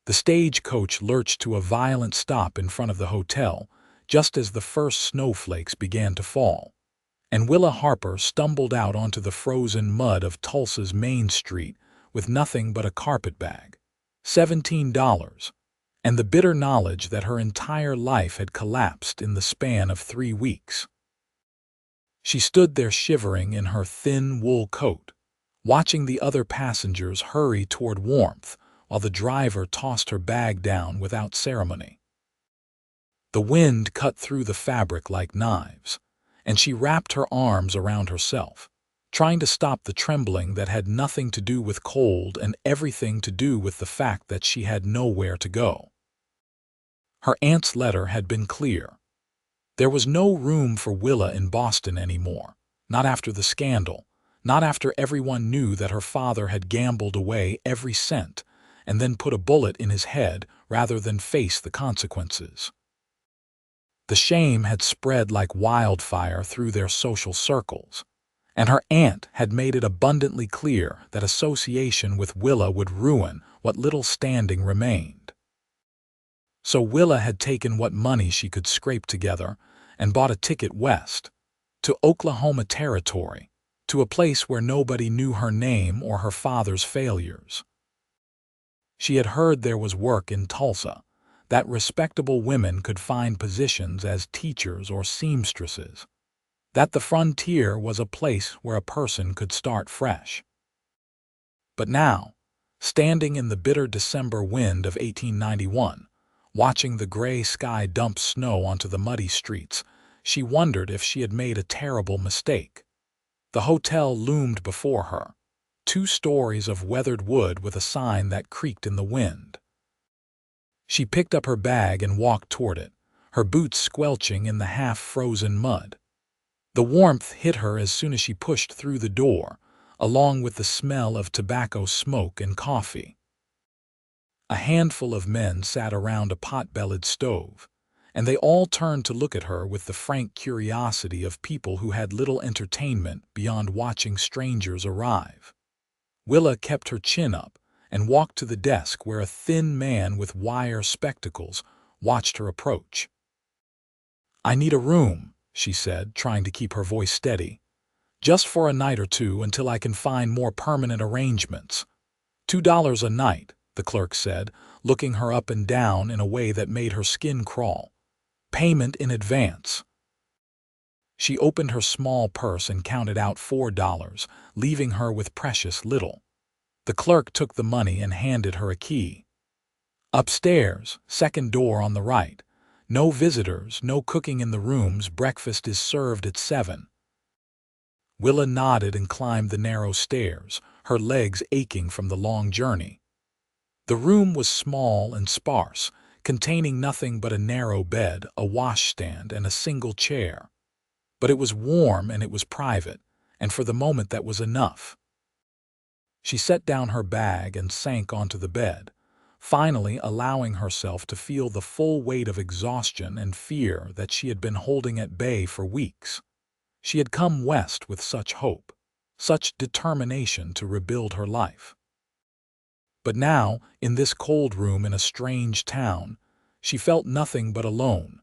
The stagecoach lurched to a violent stop in front of the hotel, just as the first snowflakes began to fall, and Willa Harper stumbled out onto the frozen mud of Tulsa's Main Street with nothing but a carpetbag, $17, and the bitter knowledge that her entire life had collapsed in the span of 3 weeks. She stood there shivering in her thin wool coat, watching the other passengers hurry toward warmth while the driver tossed her bag down without ceremony. The wind cut through the fabric like knives, and she wrapped her arms around herself, trying to stop the trembling that had nothing to do with cold and everything to do with the fact that she had nowhere to go. Her aunt's letter had been clear. There was no room for Willa in Boston anymore, not after the scandal, not after everyone knew that her father had gambled away every cent and then put a bullet in his head rather than face the consequences. The shame had spread like wildfire through their social circles, and her aunt had made it abundantly clear that association with Willa would ruin what little standing remained. So Willa had taken what money she could scrape together and bought a ticket west, to Oklahoma Territory, to a place where nobody knew her name or her father's failures. She had heard there was work in Tulsa, that respectable women could find positions as teachers or seamstresses, that the frontier was a place where a person could start fresh. But now, standing in the bitter December wind of 1891, watching the gray sky dump snow onto the muddy streets, she wondered if she had made a terrible mistake. The hotel loomed before her, 2 stories of weathered wood with a sign that creaked in the wind. She picked up her bag and walked toward it, her boots squelching in the half-frozen mud. The warmth hit her as soon as she pushed through the door, along with the smell of tobacco smoke and coffee. A handful of men sat around a pot-bellied stove, and they all turned to look at her with the frank curiosity of people who had little entertainment beyond watching strangers arrive. Willa kept her chin up and walked to the desk where a thin man with wire spectacles watched her approach. "I need a room," she said, trying to keep her voice steady. "Just for a night or 2 until I can find more permanent arrangements." $2 a night, the clerk said, looking her up and down in a way that made her skin crawl. "Payment in advance." She opened her small purse and counted out $4, leaving her with precious little. The clerk took the money and handed her a key. "Upstairs, second door on the right. No visitors, no cooking in the rooms. Breakfast is served at 7. Willa nodded and climbed the narrow stairs, her legs aching from the long journey. The room was small and sparse, containing nothing but a narrow bed, a washstand, and a single chair. But it was warm and it was private, and for the moment that was enough. She set down her bag and sank onto the bed, finally allowing herself to feel the full weight of exhaustion and fear that she had been holding at bay for weeks. She had come west with such hope, such determination to rebuild her life. But now, in this cold room in a strange town, she felt nothing but alone.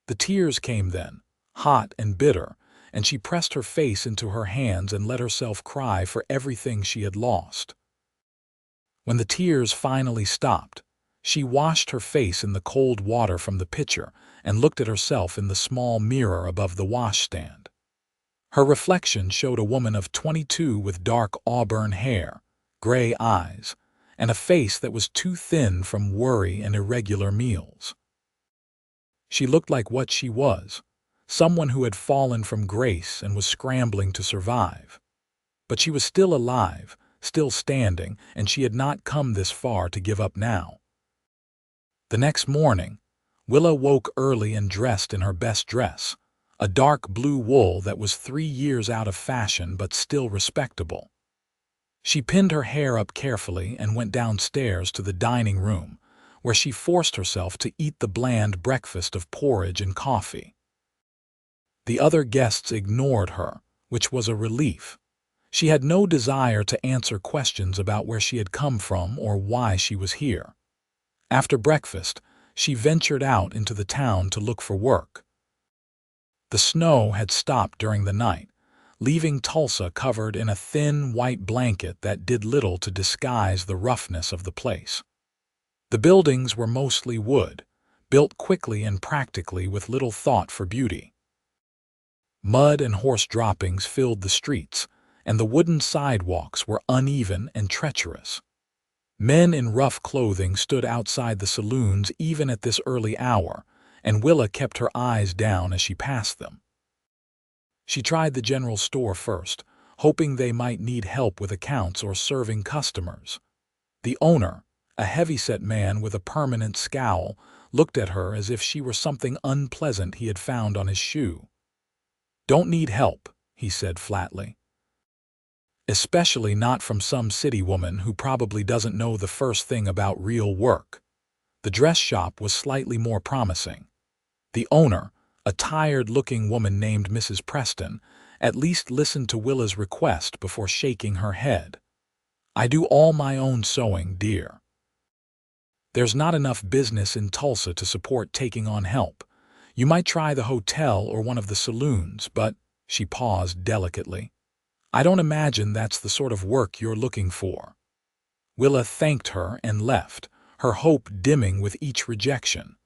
The tears came then, hot and bitter, and she pressed her face into her hands and let herself cry for everything she had lost. When the tears finally stopped, she washed her face in the cold water from the pitcher and looked at herself in the small mirror above the washstand. Her reflection showed a woman of 22 with dark auburn hair, gray eyes, and a face that was too thin from worry and irregular meals. She looked like what she was, someone who had fallen from grace and was scrambling to survive. But she was still alive, still standing, and she had not come this far to give up now. The next morning, Willa woke early and dressed in her best dress, a dark blue wool that was 3 years out of fashion but still respectable. She pinned her hair up carefully and went downstairs to the dining room, where she forced herself to eat the bland breakfast of porridge and coffee. The other guests ignored her, which was a relief. She had no desire to answer questions about where she had come from or why she was here. After breakfast, she ventured out into the town to look for work. The snow had stopped during the night, leaving Tulsa covered in a thin white blanket that did little to disguise the roughness of the place. The buildings were mostly wood, built quickly and practically with little thought for beauty. Mud and horse droppings filled the streets, and the wooden sidewalks were uneven and treacherous. Men in rough clothing stood outside the saloons even at this early hour, and Willa kept her eyes down as she passed them. She tried the general store first, hoping they might need help with accounts or serving customers. The owner, a heavy-set man with a permanent scowl, looked at her as if she were something unpleasant he had found on his shoe. "Don't need help," he said flatly. "Especially not from some city woman who probably doesn't know the first thing about real work." The dress shop was slightly more promising. The owner, a tired-looking woman named Mrs. Preston, at least listened to Willa's request before shaking her head. "I do all my own sewing, dear. There's not enough business in Tulsa to support taking on help. You might try the hotel or one of the saloons, but," she paused delicately, "I don't imagine that's the sort of work you're looking for." Willa thanked her and left, her hope dimming with each rejection.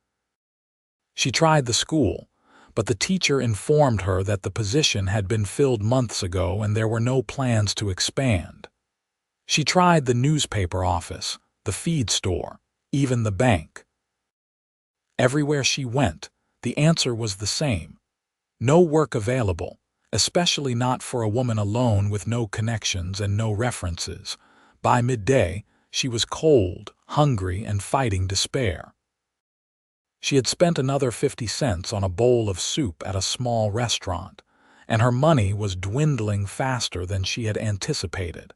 She tried the school, but the teacher informed her that the position had been filled months ago and there were no plans to expand. She tried the newspaper office, the feed store, even the bank. Everywhere she went, the answer was the same: no work available, especially not for a woman alone with no connections and no references. By midday, she was cold, hungry, and fighting despair. She had spent another 50 cents on a bowl of soup at a small restaurant, and her money was dwindling faster than she had anticipated.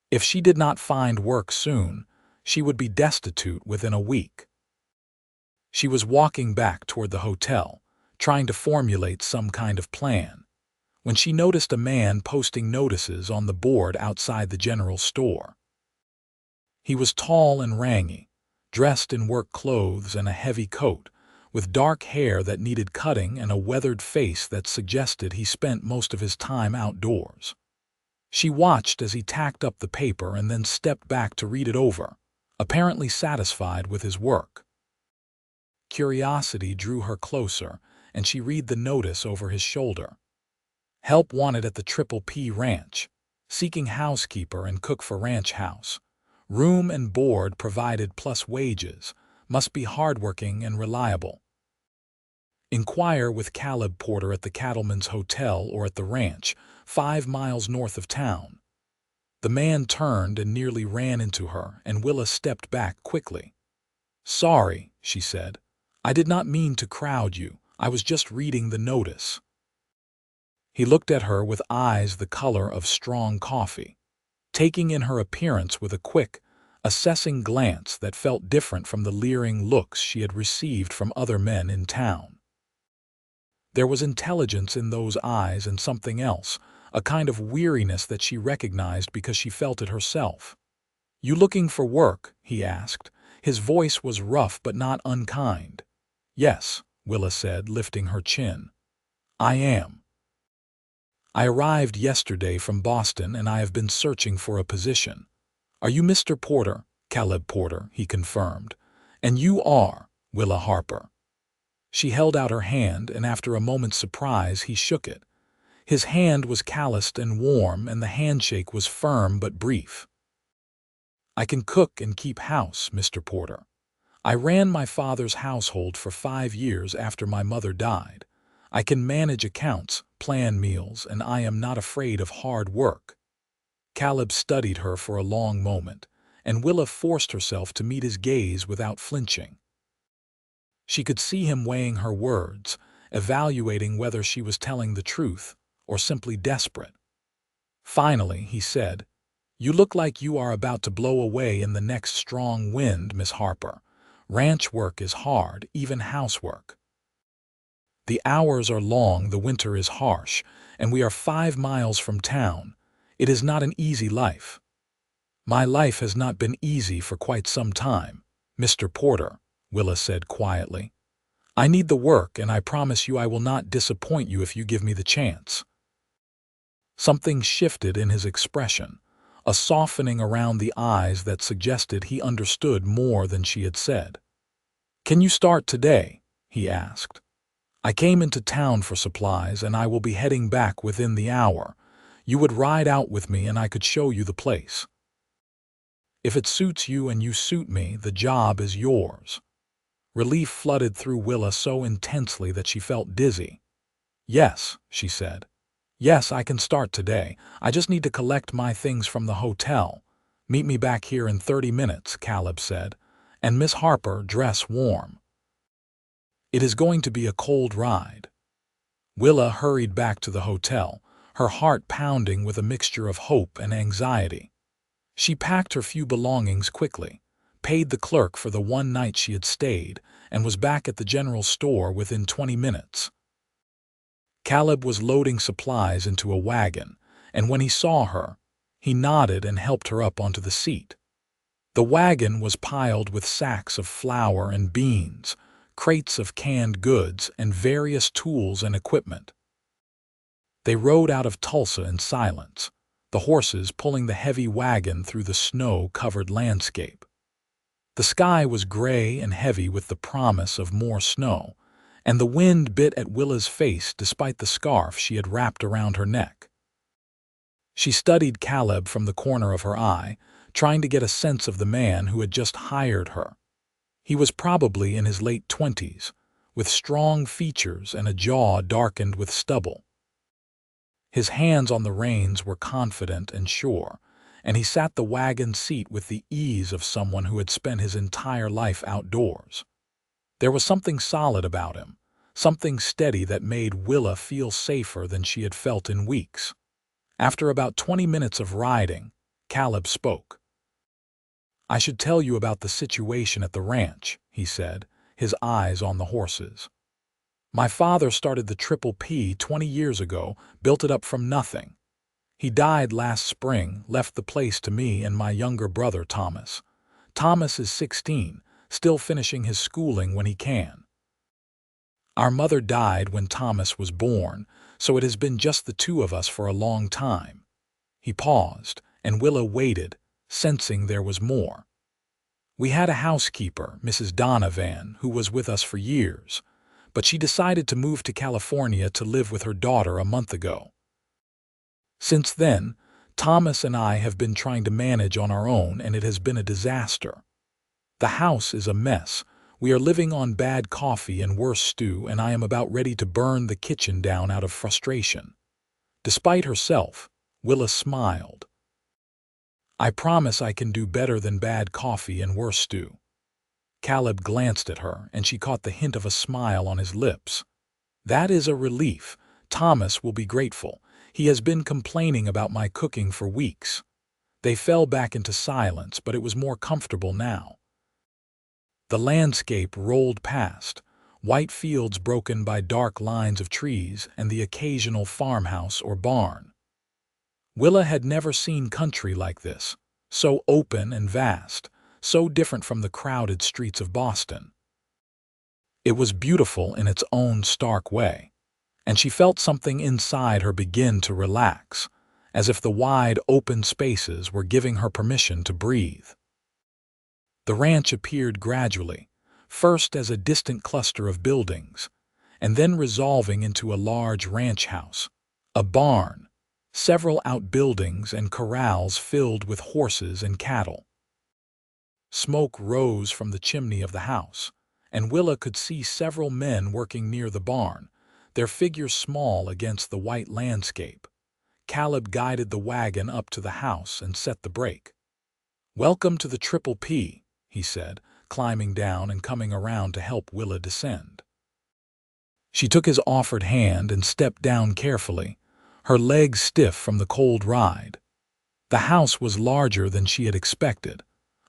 If she did not find work soon, she would be destitute within a week. She was walking back toward the hotel, trying to formulate some kind of plan, when she noticed a man posting notices on the board outside the general store. He was tall and rangy, dressed in work clothes and a heavy coat, with dark hair that needed cutting and a weathered face that suggested he spent most of his time outdoors. She watched as he tacked up the paper and then stepped back to read it over, apparently satisfied with his work. Curiosity drew her closer, and she read the notice over his shoulder. Help wanted at the Triple P Ranch, seeking housekeeper and cook for ranch house. Room and board provided plus wages, must be hardworking and reliable. Inquire with Caleb Porter at the Cattleman's Hotel or at the ranch, 5 miles north of town. The man turned and nearly ran into her, and Willa stepped back quickly. "Sorry," she said. "I did not mean to crowd you. I was just reading the notice." He looked at her with eyes the color of strong coffee, taking in her appearance with a quick, assessing glance that felt different from the leering looks she had received from other men in town. There was intelligence in those eyes and something else, a kind of weariness that she recognized because she felt it herself. "You looking for work?" he asked. His voice was rough but not unkind. "Yes," Willa said, lifting her chin. "I am. I arrived yesterday from Boston and I have been searching for a position." "Are you Mr. Porter?" "Caleb Porter," he confirmed. "And you are Willa Harper." She held out her hand, and after a moment's surprise he shook it. His hand was calloused and warm, and the handshake was firm but brief. "I can cook and keep house, Mr. Porter. I ran my father's household for 5 years after my mother died. I can manage accounts, plan meals, and I am not afraid of hard work." Caleb studied her for a long moment, and Willa forced herself to meet his gaze without flinching. She could see him weighing her words, evaluating whether she was telling the truth or simply desperate. Finally, he said, "You look like you are about to blow away in the next strong wind, Miss Harper. Ranch work is hard, even housework. The hours are long, the winter is harsh, and we are 5 miles from town. It is not an easy life." "My life has not been easy for quite some time," "Mr. Porter," Willa said quietly, "I need the work, and I promise you I will not disappoint you if you give me the chance." Something shifted in his expression, a softening around the eyes that suggested he understood more than she had said. "Can you start today?" he asked. "I came into town for supplies, and I will be heading back within the hour. You would ride out with me and I could show you the place. If it suits you and you suit me, the job is yours." Relief flooded through Willa so intensely that she felt dizzy. "Yes," she said. "Yes, I can start today. I just need to collect my things from the hotel. Meet me back here in 30 minutes, Caleb said. And Miss Harper, dress warm. It is going to be a cold ride." Willa hurried back to the hotel, her heart pounding with a mixture of hope and anxiety. She packed her few belongings quickly, paid the clerk for the one night she had stayed, and was back at the general store within 20 minutes. Caleb was loading supplies into a wagon, and when he saw her, he nodded and helped her up onto the seat. The wagon was piled with sacks of flour and beans, crates of canned goods, and various tools and equipment. They rode out of Tulsa in silence, the horses pulling the heavy wagon through the snow-covered landscape. The sky was gray and heavy with the promise of more snow, and the wind bit at Willa's face despite the scarf she had wrapped around her neck. She studied Caleb from the corner of her eye, trying to get a sense of the man who had just hired her. He was probably in his late 20s, with strong features and a jaw darkened with stubble. His hands on the reins were confident and sure, and he sat the wagon seat with the ease of someone who had spent his entire life outdoors. There was something solid about him, something steady that made Willa feel safer than she had felt in weeks. After about 20 minutes of riding, Caleb spoke. "I should tell you about the situation at the ranch," he said, his eyes on the horses. "My father started the Triple P 20 years ago, built it up from nothing. He died last spring, left the place to me and my younger brother Thomas. Thomas is 16, still finishing his schooling when he can. Our mother died when Thomas was born, so it has been just the two of us for a long time." He paused, and Willa waited, sensing there was more. "We had a housekeeper, Mrs. Donovan, who was with us for years, but she decided to move to California to live with her daughter a month ago. Since then, Thomas and I have been trying to manage on our own, and it has been a disaster. The house is a mess. We are living on bad coffee and worse stew, and I am about ready to burn the kitchen down out of frustration." Despite herself, Willa smiled. "I promise I can do better than bad coffee and worse stew." Caleb glanced at her, and she caught the hint of a smile on his lips. "That is a relief. Thomas will be grateful. He has been complaining about my cooking for weeks." They fell back into silence, but it was more comfortable now. The landscape rolled past, white fields broken by dark lines of trees and the occasional farmhouse or barn. Willa had never seen country like this, so open and vast, so different from the crowded streets of Boston. It was beautiful in its own stark way, and she felt something inside her begin to relax, as if the wide, open spaces were giving her permission to breathe. The ranch appeared gradually, first as a distant cluster of buildings, and then resolving into a large ranch house, a barn, several outbuildings and corrals filled with horses and cattle. Smoke rose from the chimney of the house, and Willa could see several men working near the barn, their figures small against the white landscape. Caleb guided the wagon up to the house and set the brake. "Welcome to the Triple P," he said, climbing down and coming around to help Willa descend. She took his offered hand and stepped down carefully, her legs stiff from the cold ride. The house was larger than she had expected,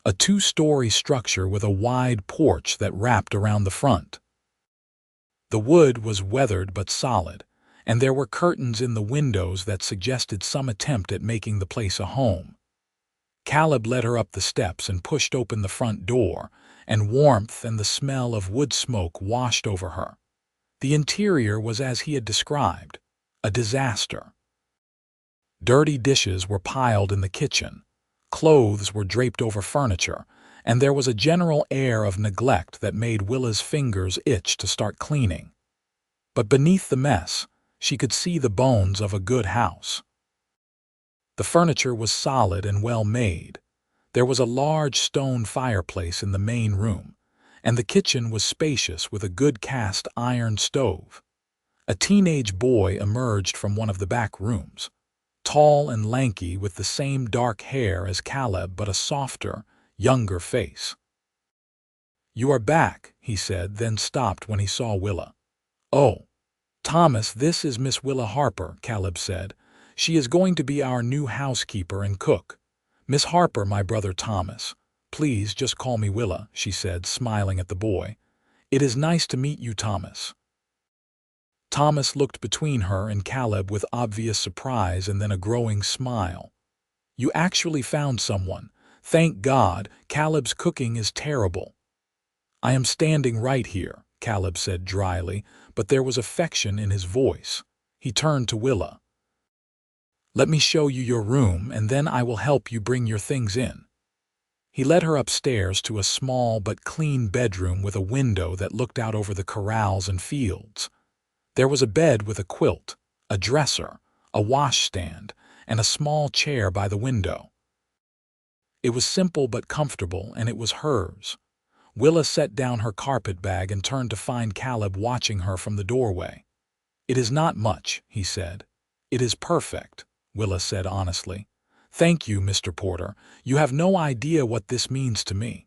a 2-story structure with a wide porch that wrapped around the front. The wood was weathered but solid, and there were curtains in the windows that suggested some attempt at making the place a home. Caleb led her up the steps and pushed open the front door, and warmth and the smell of wood smoke washed over her. The interior was as he had described, a disaster. Dirty dishes were piled in the kitchen, clothes were draped over furniture, and there was a general air of neglect that made Willa's fingers itch to start cleaning. But beneath the mess, she could see the bones of a good house. The furniture was solid and well made. There was a large stone fireplace in the main room, and the kitchen was spacious with a good cast iron stove. A teenage boy emerged from one of the back rooms, tall and lanky with the same dark hair as Caleb but a softer, younger face. "You are back," he said, then stopped when he saw Willa. "Oh, Thomas, this is Miss Willa Harper," Caleb said. "She is going to be our new housekeeper and cook. Miss Harper, my brother Thomas. Please just call me Willa," she said, smiling at the boy. "It is nice to meet you, Thomas." Thomas looked between her and Caleb with obvious surprise and then a growing smile. "You actually found someone. Thank God. Caleb's cooking is terrible." "I am standing right here," Caleb said dryly, but there was affection in his voice. He turned to Willa. "Let me show you your room, and then I will help you bring your things in." He led her upstairs to a small but clean bedroom with a window that looked out over the corrals and fields. There was a bed with a quilt, a dresser, a washstand, and a small chair by the window. It was simple but comfortable, and it was hers. Willa set down her carpet bag and turned to find Caleb watching her from the doorway. "It is not much," he said. "It is perfect," Willa said honestly. "Thank you, Mr. Porter. You have no idea what this means to me."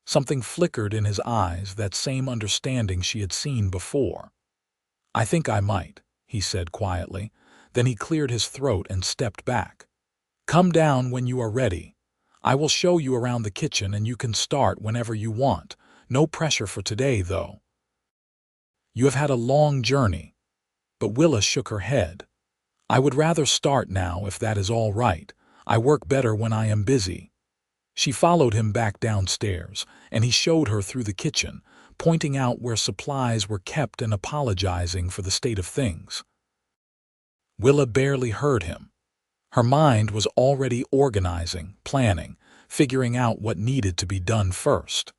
Something flickered in his eyes, that same understanding she had seen before. "I think I might," he said quietly. Then he cleared his throat and stepped back. "Come down when you are ready. I will show you around the kitchen and you can start whenever you want. No pressure for today, though. You have had a long journey." But Willa shook her head. "I would rather start now if that is all right. I work better when I am busy." She followed him back downstairs, and he showed her through the kitchen, pointing out where supplies were kept and apologizing for the state of things. Willa barely heard him. Her mind was already organizing, planning, figuring out what needed to be done first.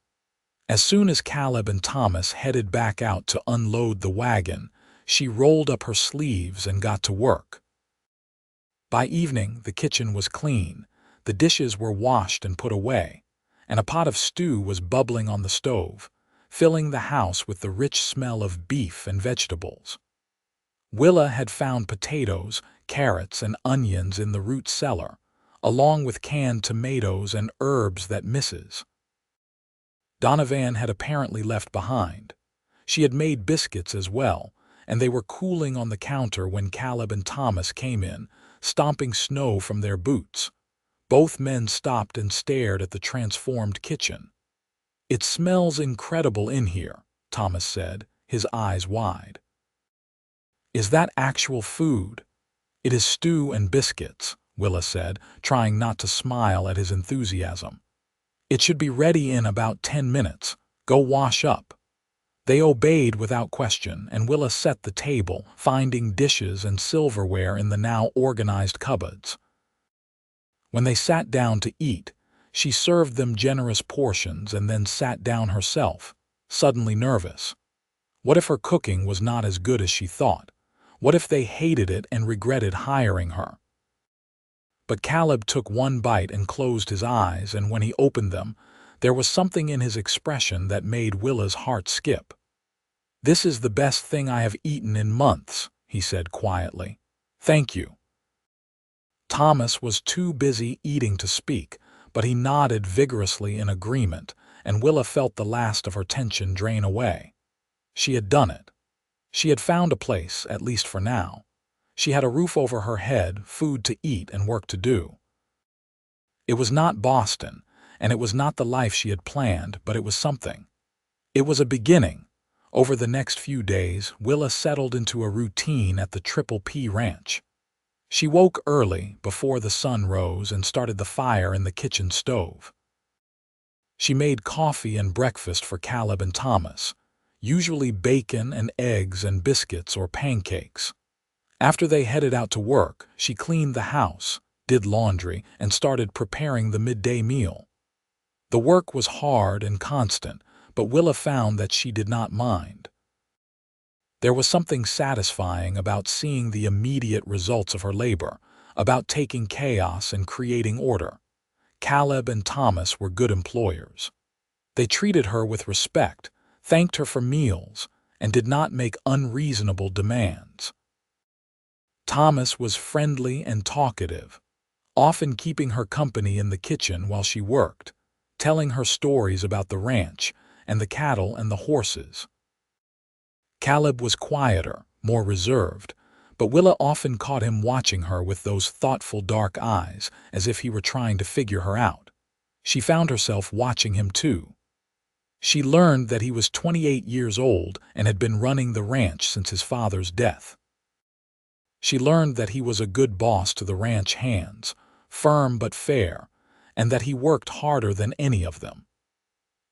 As soon as Caleb and Thomas headed back out to unload the wagon, she rolled up her sleeves and got to work. By evening, the kitchen was clean, the dishes were washed and put away, and a pot of stew was bubbling on the stove, filling the house with the rich smell of beef and vegetables. Willa had found potatoes, carrots, and onions in the root cellar, along with canned tomatoes and herbs that Mrs. Donovan had apparently left behind. She had made biscuits as well, and they were cooling on the counter when Caleb and Thomas came in, stomping snow from their boots. Both men stopped and stared at the transformed kitchen. "It smells incredible in here," Thomas said, his eyes wide. "Is that actual food?" "It is stew and biscuits," Willa said, trying not to smile at his enthusiasm. "It should be ready in about 10 minutes. Go wash up." They obeyed without question, and Willa set the table, finding dishes and silverware in the now organized cupboards. When they sat down to eat, she served them generous portions and then sat down herself, suddenly nervous. What if her cooking was not as good as she thought? What if they hated it and regretted hiring her? But Caleb took one bite and closed his eyes, and when he opened them, there was something in his expression that made Willa's heart skip. "This is the best thing I have eaten in months," he said quietly. "Thank you." Thomas was too busy eating to speak, but he nodded vigorously in agreement, and Willa felt the last of her tension drain away. She had done it. She had found a place, at least for now. She had a roof over her head, food to eat, and work to do. It was not Boston, and it was not the life she had planned, but it was something. It was a beginning. Over the next few days, Willa settled into a routine at the Triple P Ranch. She woke early, before the sun rose, and started the fire in the kitchen stove. She made coffee and breakfast for Caleb and Thomas, usually bacon and eggs and biscuits or pancakes. After they headed out to work, she cleaned the house, did laundry, and started preparing the midday meal. The work was hard and constant, but Willa found that she did not mind. There was something satisfying about seeing the immediate results of her labor, about taking chaos and creating order. Caleb and Thomas were good employers. They treated her with respect, thanked her for meals, and did not make unreasonable demands. Thomas was friendly and talkative, often keeping her company in the kitchen while she worked, telling her stories about the ranch and the cattle and the horses. Caleb was quieter, more reserved, but Willa often caught him watching her with those thoughtful dark eyes, as if he were trying to figure her out. She found herself watching him too. She learned that he was 28 years old and had been running the ranch since his father's death. She learned that he was a good boss to the ranch hands, firm but fair, and that he worked harder than any of them.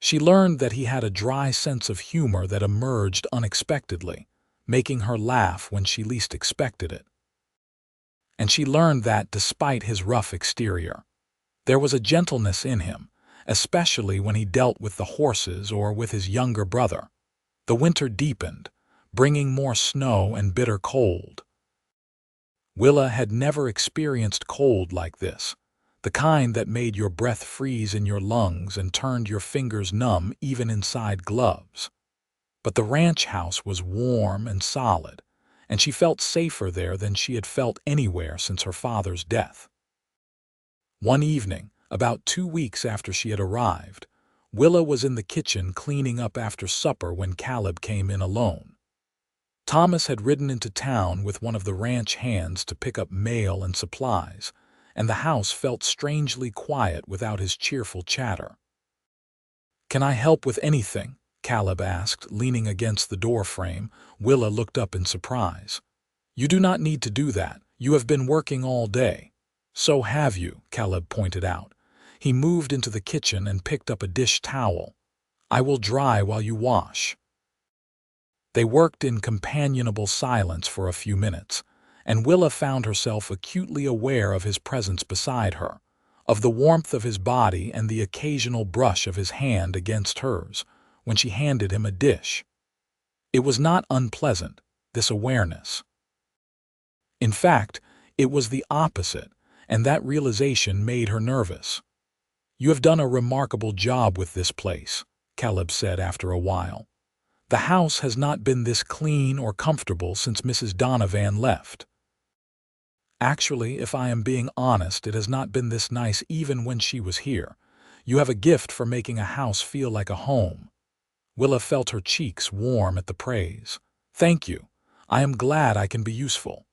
She learned that he had a dry sense of humor that emerged unexpectedly, making her laugh when she least expected it. And she learned that, despite his rough exterior, there was a gentleness in him, especially when he dealt with the horses or with his younger brother. The winter deepened, bringing more snow and bitter cold. Willa had never experienced cold like this, the kind that made your breath freeze in your lungs and turned your fingers numb even inside gloves. But the ranch house was warm and solid, and she felt safer there than she had felt anywhere since her father's death. One evening, about 2 weeks after she had arrived, Willa was in the kitchen cleaning up after supper when Caleb came in alone. Thomas had ridden into town with one of the ranch hands to pick up mail and supplies, and the house felt strangely quiet without his cheerful chatter. "Can I help with anything?" Caleb asked, leaning against the doorframe. Willa looked up in surprise. "You do not need to do that. You have been working all day." "So have you," Caleb pointed out. He moved into the kitchen and picked up a dish towel. "I will dry while you wash." They worked in companionable silence for a few minutes, and Willa found herself acutely aware of his presence beside her, of the warmth of his body and the occasional brush of his hand against hers when she handed him a dish. It was not unpleasant, this awareness. In fact, it was the opposite, and that realization made her nervous. "You have done a remarkable job with this place," Caleb said after a while. "The house has not been this clean or comfortable since Mrs. Donovan left. Actually, if I am being honest, it has not been this nice even when she was here. You have a gift for making a house feel like a home." Willa felt her cheeks warm at the praise. "Thank you. I am glad I can be useful."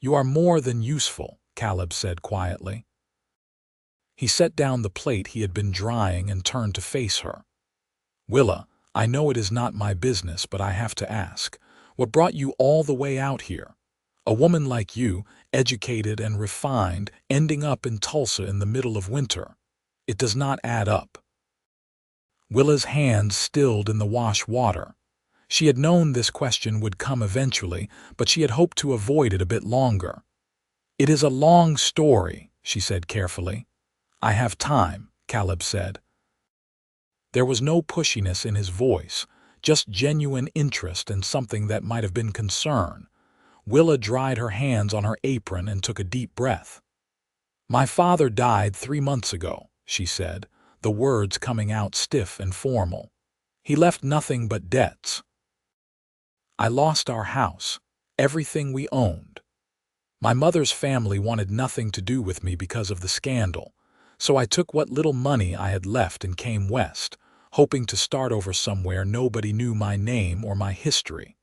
"You are more than useful," Caleb said quietly. He set down the plate he had been drying and turned to face her. "Willa, I know it is not my business, but I have to ask, what brought you all the way out here? A woman like you, educated and refined, ending up in Tulsa in the middle of winter. It does not add up." Willa's hands stilled in the wash water. She had known this question would come eventually, but she had hoped to avoid it a bit longer. "It is a long story," she said carefully. "I have time," Caleb said. There was no pushiness in his voice, just genuine interest and something that might have been concern. Willa dried her hands on her apron and took a deep breath. "My father died 3 months ago," she said, the words coming out stiff and formal. "He left nothing but debts. I lost our house, everything we owned. My mother's family wanted nothing to do with me because of the scandal, so I took what little money I had left and came west, hoping to start over somewhere nobody knew my name or my history."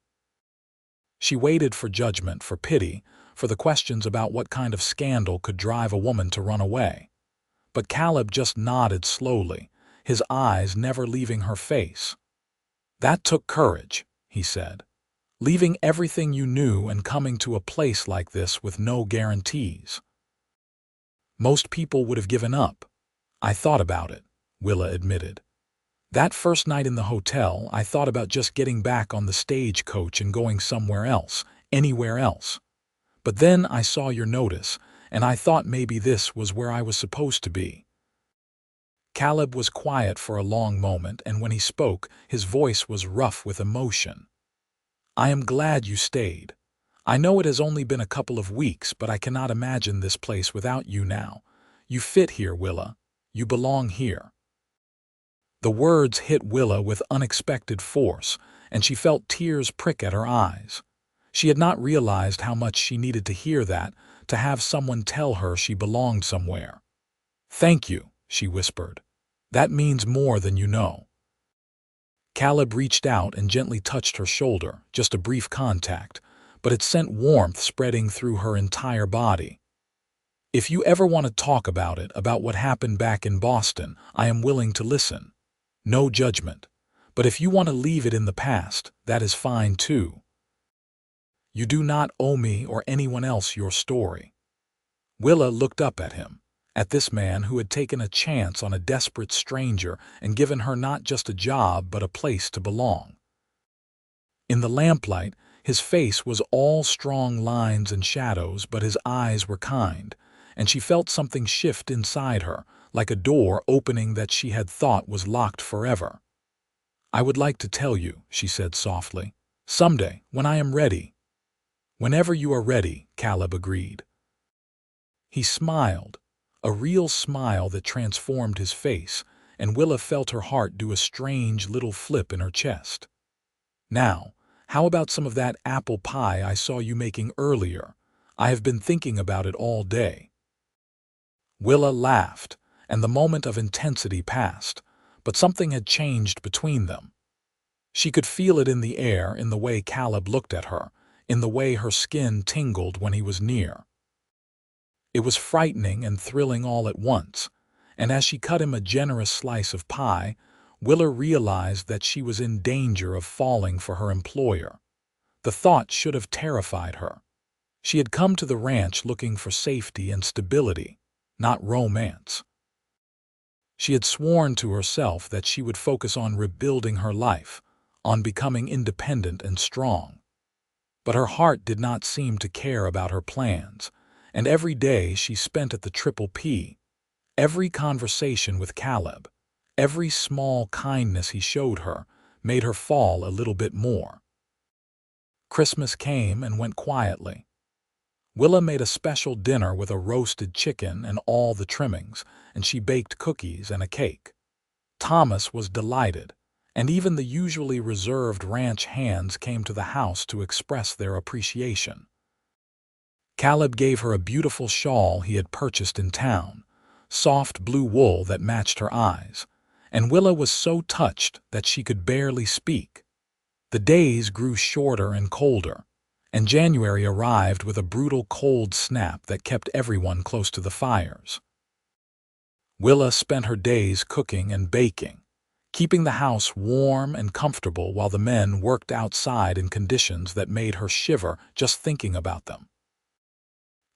She waited for judgment, for pity, for the questions about what kind of scandal could drive a woman to run away. But Caleb just nodded slowly, his eyes never leaving her face. "That took courage," he said. "Leaving everything you knew and coming to a place like this with no guarantees. Most people would have given up." "I thought about it," Willa admitted. That first night in the hotel, I thought about just getting back on the stagecoach and going somewhere else, anywhere else. But then I saw your notice, and I thought maybe this was where I was supposed to be." Caleb was quiet for a long moment, and when he spoke, his voice was rough with emotion. "I am glad you stayed. I know it has only been a couple of weeks, but I cannot imagine this place without you now. You fit here, Willa. You belong here." The words hit Willa with unexpected force, and she felt tears prick at her eyes. She had not realized how much she needed to hear that, to have someone tell her she belonged somewhere. "Thank you," she whispered. "That means more than you know." Caleb reached out and gently touched her shoulder, just a brief contact, but it sent warmth spreading through her entire body. "If you ever want to talk about it, about what happened back in Boston, I am willing to listen. No judgment. But if you want to leave it in the past, that is fine too. You do not owe me or anyone else your story." Willa looked up at him, at this man who had taken a chance on a desperate stranger and given her not just a job but a place to belong. In the lamplight, his face was all strong lines and shadows, but his eyes were kind, and she felt something shift inside her, like a door opening that she had thought was locked forever. "I would like to tell you," she said softly. "Someday, when I am ready." "Whenever you are ready," Caleb agreed. He smiled, a real smile that transformed his face, and Willa felt her heart do a strange little flip in her chest. "Now, how about some of that apple pie I saw you making earlier? I have been thinking about it all day." Willa laughed, and the moment of intensity passed, but something had changed between them. She could feel it in the air, in the way Caleb looked at her, in the way her skin tingled when he was near. It was frightening and thrilling all at once, and as she cut him a generous slice of pie, Willa realized that she was in danger of falling for her employer. The thought should have terrified her. She had come to the ranch looking for safety and stability, not romance. She had sworn to herself that she would focus on rebuilding her life, on becoming independent and strong. But her heart did not seem to care about her plans, and every day she spent at the Triple P, every conversation with Caleb, every small kindness he showed her, made her fall a little bit more. Christmas came and went quietly. Willa made a special dinner with a roasted chicken and all the trimmings, and she baked cookies and a cake. Thomas was delighted, and even the usually reserved ranch hands came to the house to express their appreciation. Caleb gave her a beautiful shawl he had purchased in town, soft blue wool that matched her eyes, and Willa was so touched that she could barely speak. The days grew shorter and colder, and January arrived with a brutal cold snap that kept everyone close to the fires. Willa spent her days cooking and baking, keeping the house warm and comfortable while the men worked outside in conditions that made her shiver just thinking about them.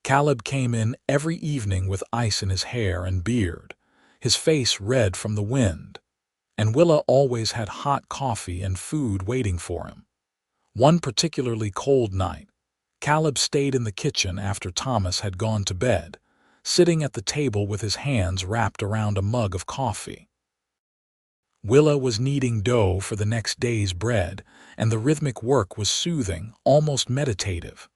Caleb came in every evening with ice in his hair and beard, his face red from the wind, and Willa always had hot coffee and food waiting for him. One particularly cold night, Caleb stayed in the kitchen after Thomas had gone to bed, sitting at the table with his hands wrapped around a mug of coffee. Willa was kneading dough for the next day's bread, and the rhythmic work was soothing, almost meditative.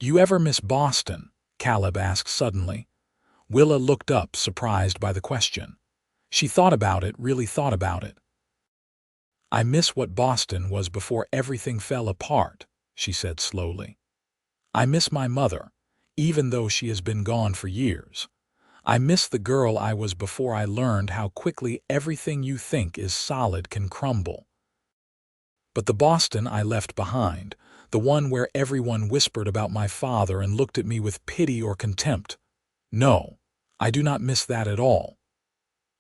"You ever miss Boston?" Caleb asked suddenly. Willa looked up, surprised by the question. She thought about it, really thought about it. "I miss what Boston was before everything fell apart," she said slowly. "I miss my mother, even though she has been gone for years. I miss the girl I was before I learned how quickly everything you think is solid can crumble. But the Boston I left behind, the one where everyone whispered about my father and looked at me with pity or contempt, no, I do not miss that at all."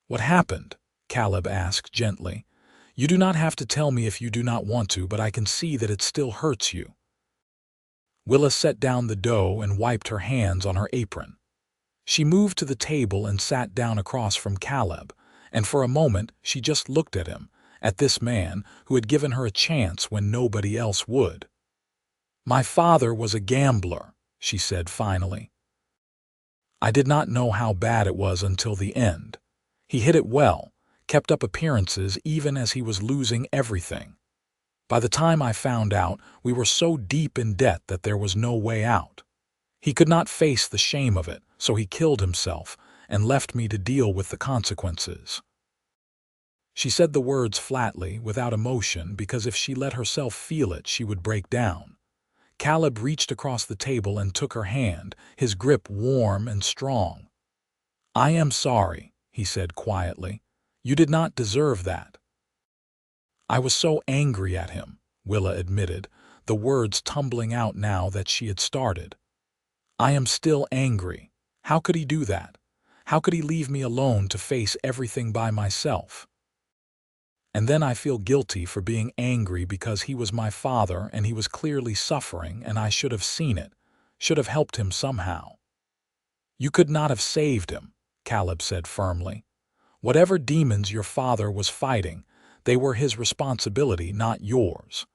"What happened?" Caleb asked gently. "You do not have to tell me if you do not want to, but I can see that it still hurts you." Willa set down the dough and wiped her hands on her apron. She moved to the table and sat down across from Caleb, and for a moment she just looked at him, at this man who had given her a chance when nobody else would. "My father was a gambler," she said finally. "I did not know how bad it was until the end. He hid it well, kept up appearances even as he was losing everything. By the time I found out, we were so deep in debt that there was no way out. He could not face the shame of it, so he killed himself and left me to deal with the consequences." She said the words flatly, without emotion, because if she let herself feel it, she would break down. Caleb reached across the table and took her hand, his grip warm and strong. "I am sorry," he said quietly. "You did not deserve that." "I was so angry at him," Willa admitted, the words tumbling out now that she had started. "I am still angry. How could he do that? How could he leave me alone to face everything by myself? And then I feel guilty for being angry because he was my father and he was clearly suffering and I should have seen it, should have helped him somehow." "You could not have saved him," Caleb said firmly. "Whatever demons your father was fighting, they were his responsibility, not yours.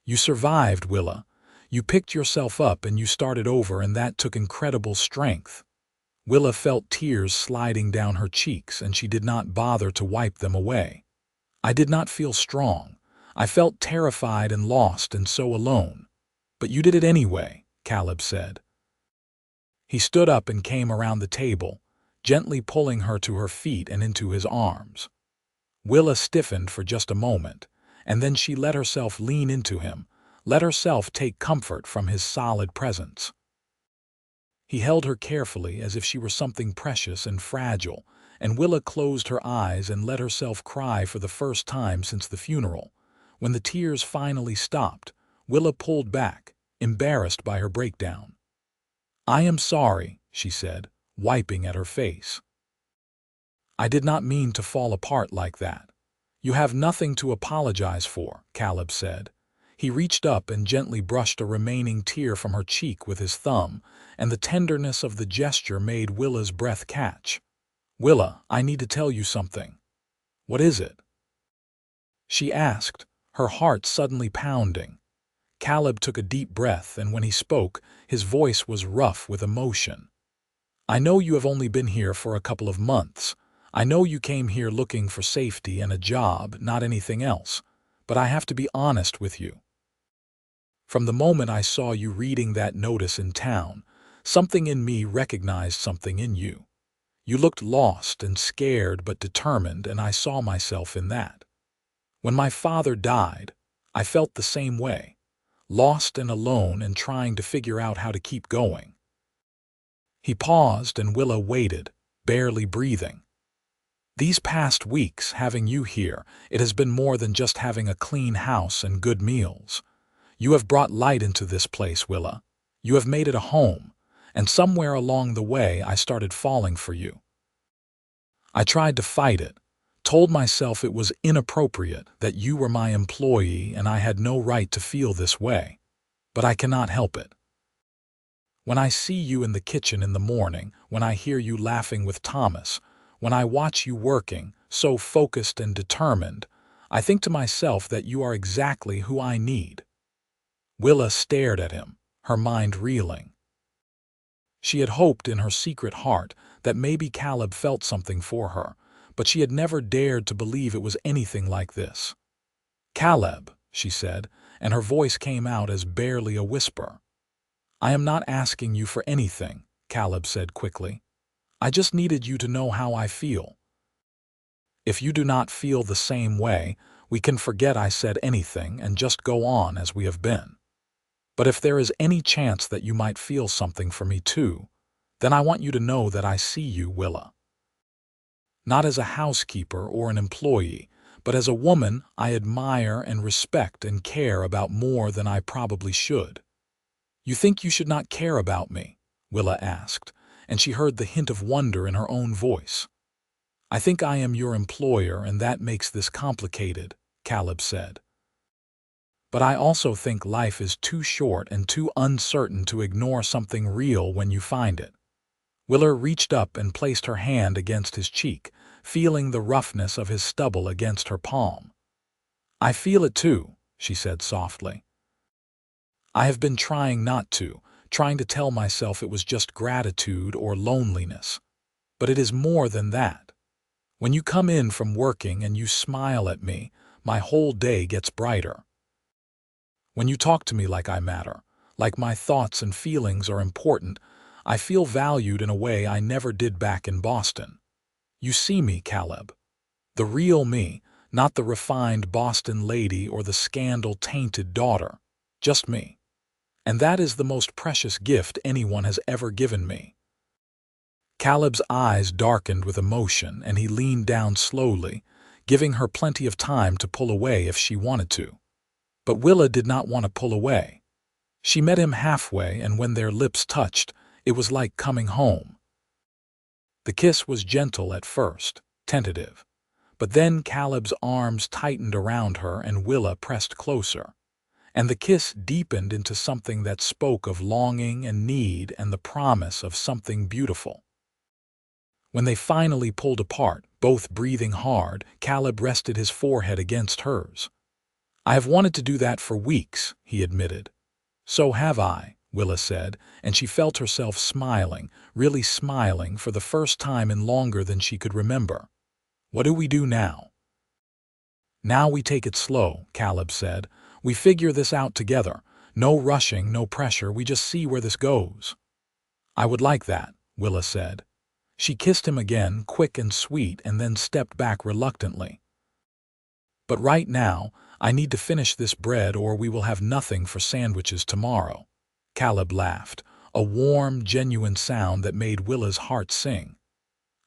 You survived, Willa. You picked yourself up and you started over, and that took incredible strength." Willa felt tears sliding down her cheeks, and she did not bother to wipe them away. "I did not feel strong. I felt terrified and lost and so alone. But you did it anyway," Caleb said. He stood up and came around the table, gently pulling her to her feet and into his arms. Willa stiffened for just a moment, and then she let herself lean into him, let herself take comfort from his solid presence. He held her carefully as if she were something precious and fragile, and Willa closed her eyes and let herself cry for the first time since the funeral. When the tears finally stopped, Willa pulled back, embarrassed by her breakdown. "I am sorry," she said, wiping at her face. "I did not mean to fall apart like that." "You have nothing to apologize for," Caleb said. He reached up and gently brushed a remaining tear from her cheek with his thumb, and the tenderness of the gesture made Willa's breath catch. "Willa, I need to tell you something." "What is it?" she asked, her heart suddenly pounding. Caleb took a deep breath, and when he spoke, his voice was rough with emotion. "I know you have only been here for a couple of months. I know you came here looking for safety and a job, not anything else. But I have to be honest with you. From the moment I saw you reading that notice in town, something in me recognized something in you. You looked lost and scared but determined, and I saw myself in that. When my father died, I felt the same way, lost and alone and trying to figure out how to keep going." He paused and Willa waited, barely breathing. "These past weeks, having you here, it has been more than just having a clean house and good meals. You have brought light into this place, Willa. You have made it a home, and somewhere along the way I started falling for you. I tried to fight it, told myself it was inappropriate, that you were my employee and I had no right to feel this way. But I cannot help it. When I see you in the kitchen in the morning, when I hear you laughing with Thomas, when I watch you working, so focused and determined, I think to myself that you are exactly who I need." Willa stared at him, her mind reeling. She had hoped in her secret heart that maybe Caleb felt something for her, but she had never dared to believe it was anything like this. "Caleb," she said, and her voice came out as barely a whisper. "I am not asking you for anything," Caleb said quickly. "I just needed you to know how I feel. If you do not feel the same way, we can forget I said anything and just go on as we have been. But if there is any chance that you might feel something for me too, then I want you to know that I see you, Willa. Not as a housekeeper or an employee, but as a woman I admire and respect and care about more than I probably should." "You think you should not care about me?" Willa asked, and she heard the hint of wonder in her own voice. "I think I am your employer, and that makes this complicated," Caleb said. "But I also think life is too short and too uncertain to ignore something real when you find it." Willa reached up and placed her hand against his cheek, feeling the roughness of his stubble against her palm. "I feel it too," she said softly. "I have been trying not to, trying to tell myself it was just gratitude or loneliness. But it is more than that. When you come in from working and you smile at me, my whole day gets brighter. When you talk to me like I matter, like my thoughts and feelings are important, I feel valued in a way I never did back in Boston. You see me, Caleb. The real me, not the refined Boston lady or the scandal-tainted daughter. Just me. And that is the most precious gift anyone has ever given me." Caleb's eyes darkened with emotion, and he leaned down slowly, giving her plenty of time to pull away if she wanted to. But Willa did not want to pull away. She met him halfway, and when their lips touched, it was like coming home. The kiss was gentle at first, tentative. But then Caleb's arms tightened around her and Willa pressed closer. And the kiss deepened into something that spoke of longing and need and the promise of something beautiful. When they finally pulled apart, both breathing hard, Caleb rested his forehead against hers. "I have wanted to do that for weeks," he admitted. "So have I," Willa said, and she felt herself smiling, really smiling for the first time in longer than she could remember. "What do we do now?" "Now we take it slow," Caleb said. "We figure this out together. No rushing, no pressure, we just see where this goes." "I would like that," Willa said. She kissed him again, quick and sweet, and then stepped back reluctantly. "But right now, I need to finish this bread or we will have nothing for sandwiches tomorrow." Caleb laughed, a warm, genuine sound that made Willa's heart sing.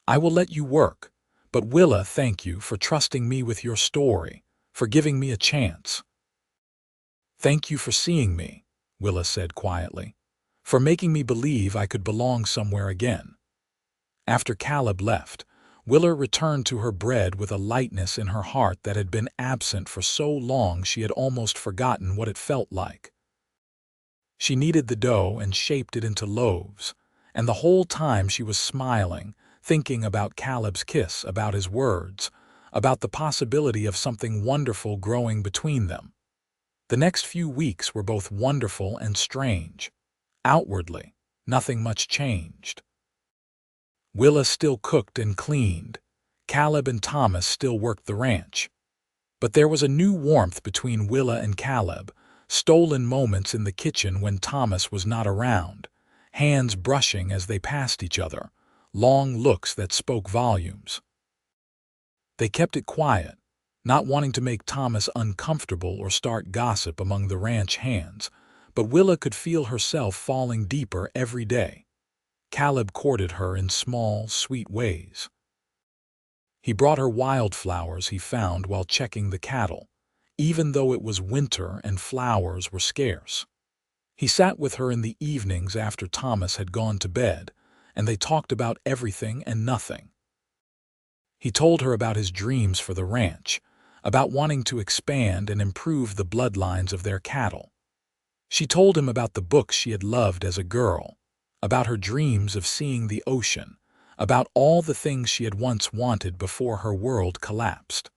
"I will let you work. But Willa, thank you for trusting me with your story, for giving me a chance." "Thank you for seeing me," Willa said quietly, "for making me believe I could belong somewhere again." After Caleb left, Willa returned to her bread with a lightness in her heart that had been absent for so long she had almost forgotten what it felt like. She kneaded the dough and shaped it into loaves, and the whole time she was smiling, thinking about Caleb's kiss, about his words, about the possibility of something wonderful growing between them. The next few weeks were both wonderful and strange. Outwardly, nothing much changed. Willa still cooked and cleaned. Caleb and Thomas still worked the ranch. But there was a new warmth between Willa and Caleb, stolen moments in the kitchen when Thomas was not around, hands brushing as they passed each other, long looks that spoke volumes. They kept it quiet, not wanting to make Thomas uncomfortable or start gossip among the ranch hands, but Willa could feel herself falling deeper every day. Caleb courted her in small, sweet ways. He brought her wildflowers he found while checking the cattle, even though it was winter and flowers were scarce. He sat with her in the evenings after Thomas had gone to bed, and they talked about everything and nothing. He told her about his dreams for the ranch, about wanting to expand and improve the bloodlines of their cattle. She told him about the books she had loved as a girl, about her dreams of seeing the ocean, about all the things she had once wanted before her world collapsed.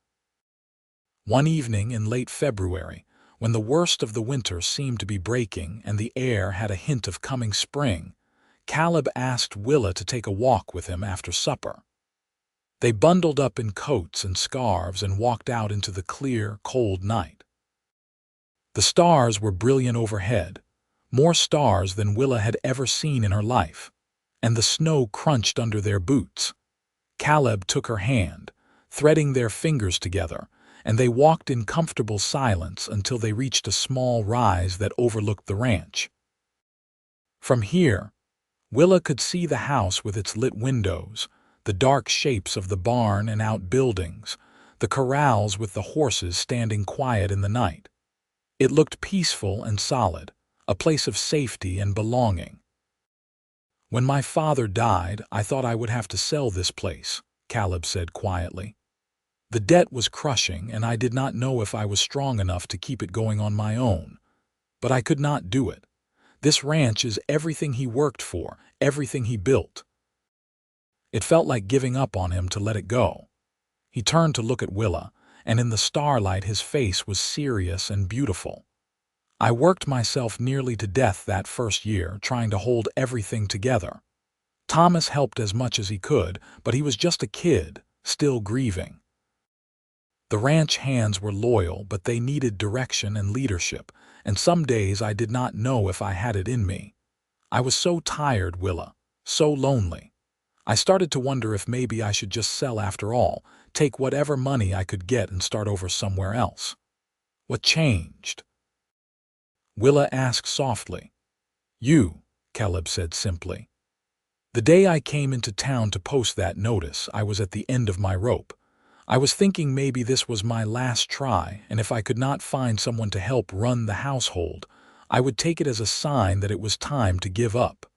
One evening in late February, when the worst of the winter seemed to be breaking and the air had a hint of coming spring, Caleb asked Willa to take a walk with him after supper. They bundled up in coats and scarves and walked out into the clear, cold night. The stars were brilliant overhead, more stars than Willa had ever seen in her life, and the snow crunched under their boots. Caleb took her hand, threading their fingers together, and they walked in comfortable silence until they reached a small rise that overlooked the ranch. From here, Willa could see the house with its lit windows, the dark shapes of the barn and outbuildings, the corrals with the horses standing quiet in the night. It looked peaceful and solid, a place of safety and belonging. "When my father died, I thought I would have to sell this place," Caleb said quietly. "The debt was crushing, and I did not know if I was strong enough to keep it going on my own. But I could not do it. This ranch is everything he worked for, everything he built." It felt like giving up on him to let it go. He turned to look at Willa, and in the starlight his face was serious and beautiful. "I worked myself nearly to death that first year, trying to hold everything together. Thomas helped as much as he could, but he was just a kid, still grieving. The ranch hands were loyal, but they needed direction and leadership, and some days I did not know if I had it in me. I was so tired, Willa, so lonely. I started to wonder if maybe I should just sell after all, take whatever money I could get and start over somewhere else." "What changed?" Willa asked softly. "You," Caleb said simply. "The day I came into town to post that notice, I was at the end of my rope. I was thinking maybe this was my last try, and if I could not find someone to help run the household, I would take it as a sign that it was time to give up.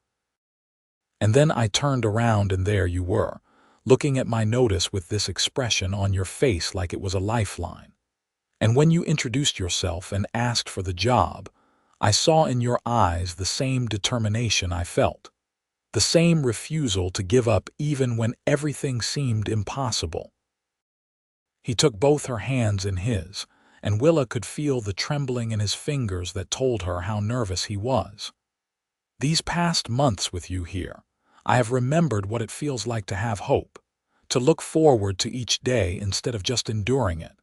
And then I turned around and there you were, looking at my notice with this expression on your face like it was a lifeline. And when you introduced yourself and asked for the job, I saw in your eyes the same determination I felt, the same refusal to give up even when everything seemed impossible." He took both her hands in his, and Willa could feel the trembling in his fingers that told her how nervous he was. "These past months with you here, I have remembered what it feels like to have hope, to look forward to each day instead of just enduring it.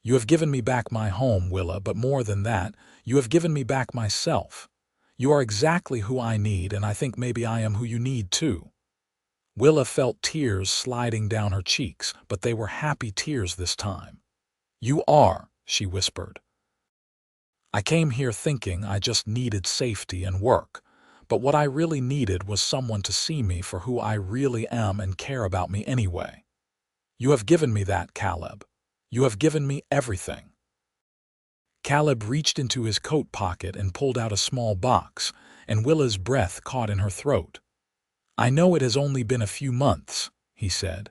You have given me back my home, Willa, but more than that, you have given me back myself. You are exactly who I need, and I think maybe I am who you need too." Willa felt tears sliding down her cheeks, but they were happy tears this time. "You are," she whispered. "I came here thinking I just needed safety and work, but what I really needed was someone to see me for who I really am and care about me anyway. You have given me that, Caleb. You have given me everything." Caleb reached into his coat pocket and pulled out a small box, and Willa's breath caught in her throat. "I know it has only been a few months," he said.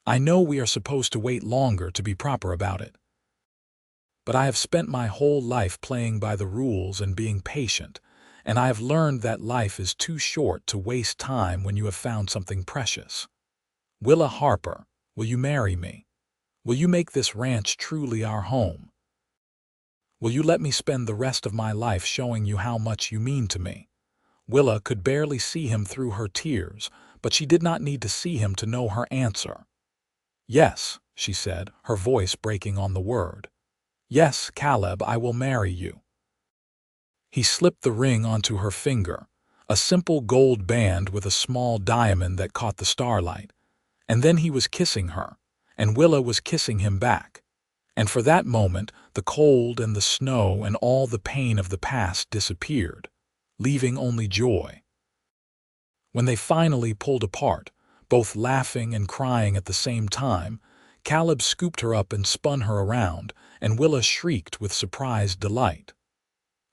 "I know we are supposed to wait longer to be proper about it. But I have spent my whole life playing by the rules and being patient, and I have learned that life is too short to waste time when you have found something precious. Willa Harper, will you marry me? Will you make this ranch truly our home? Will you let me spend the rest of my life showing you how much you mean to me?" Willa could barely see him through her tears, but she did not need to see him to know her answer. "Yes," she said, her voice breaking on the word. "Yes, Caleb, I will marry you." He slipped the ring onto her finger, a simple gold band with a small diamond that caught the starlight, and then he was kissing her, and Willa was kissing him back. And for that moment, the cold and the snow and all the pain of the past disappeared, leaving only joy. When they finally pulled apart, both laughing and crying at the same time, Caleb scooped her up and spun her around, and Willa shrieked with surprised delight.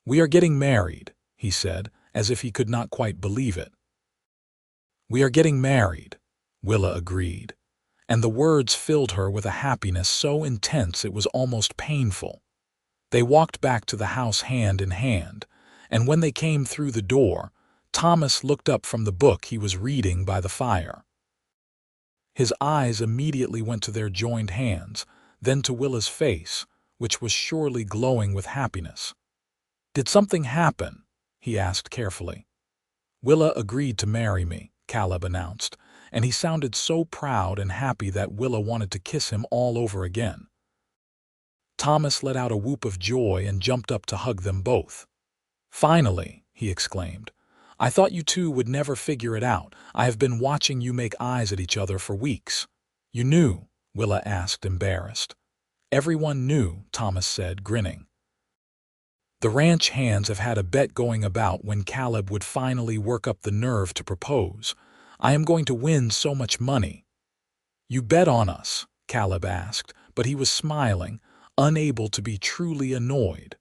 "We are getting married," he said, as if he could not quite believe it. "We are getting married," Willa agreed, and the words filled her with a happiness so intense it was almost painful. They walked back to the house hand in hand, and when they came through the door, Thomas looked up from the book he was reading by the fire. His eyes immediately went to their joined hands, then to Willa's face, which was surely glowing with happiness. "Did something happen?" he asked carefully. "Willa agreed to marry me," Caleb announced, and he sounded so proud and happy that Willa wanted to kiss him all over again. Thomas let out a whoop of joy and jumped up to hug them both. "Finally," he exclaimed. "I thought you two would never figure it out. I have been watching you make eyes at each other for weeks." "You knew?" Willa asked, embarrassed. "Everyone knew," Thomas said, grinning. "The ranch hands have had a bet going about when Caleb would finally work up the nerve to propose. I am going to win so much money." "You bet on us?" Caleb asked, but he was smiling, unable to be truly annoyed.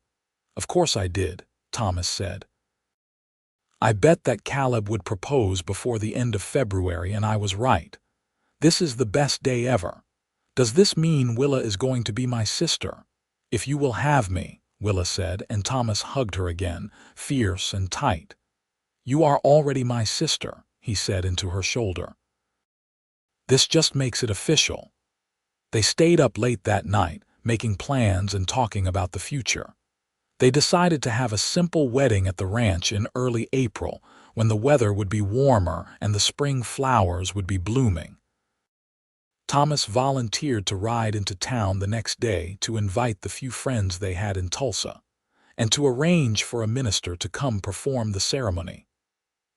"Of course I did," Thomas said. "I bet that Caleb would propose before the end of February, and I was right. This is the best day ever. Does this mean Willa is going to be my sister? If you will have me," Willa said, and Thomas hugged her again, fierce and tight. "You are already my sister," he said into her shoulder. "This just makes it official." They stayed up late that night, making plans and talking about the future. They decided to have a simple wedding at the ranch in early April, when the weather would be warmer and the spring flowers would be blooming. Thomas volunteered to ride into town the next day to invite the few friends they had in Tulsa, and to arrange for a minister to come perform the ceremony.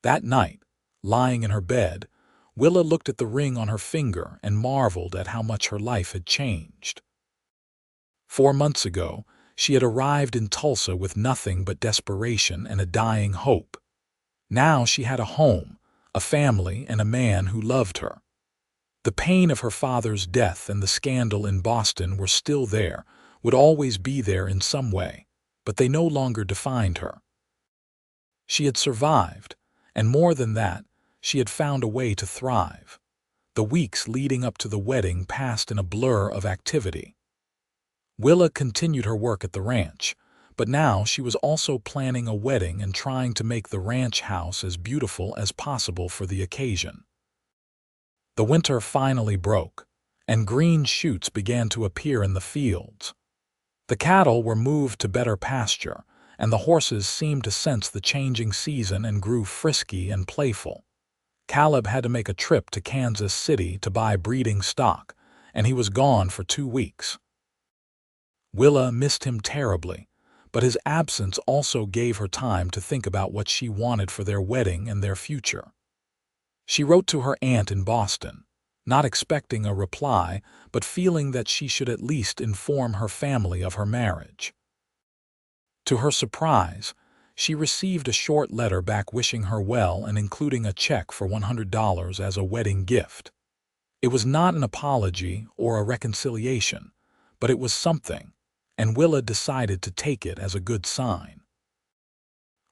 That night, lying in her bed, Willa looked at the ring on her finger and marveled at how much her life had changed. 4 months ago, she had arrived in Tulsa with nothing but desperation and a dying hope. Now she had a home, a family, and a man who loved her. The pain of her father's death and the scandal in Boston were still there, would always be there in some way, but they no longer defined her. She had survived, and more than that, she had found a way to thrive. The weeks leading up to the wedding passed in a blur of activity. Willa continued her work at the ranch, but now she was also planning a wedding and trying to make the ranch house as beautiful as possible for the occasion. The winter finally broke, and green shoots began to appear in the fields. The cattle were moved to better pasture, and the horses seemed to sense the changing season and grew frisky and playful. Caleb had to make a trip to Kansas City to buy breeding stock, and he was gone for 2 weeks. Willa missed him terribly, but his absence also gave her time to think about what she wanted for their wedding and their future. She wrote to her aunt in Boston, not expecting a reply, but feeling that she should at least inform her family of her marriage. To her surprise, she received a short letter back wishing her well and including a check for $100 as a wedding gift. It was not an apology or a reconciliation, but it was something, and Willa decided to take it as a good sign.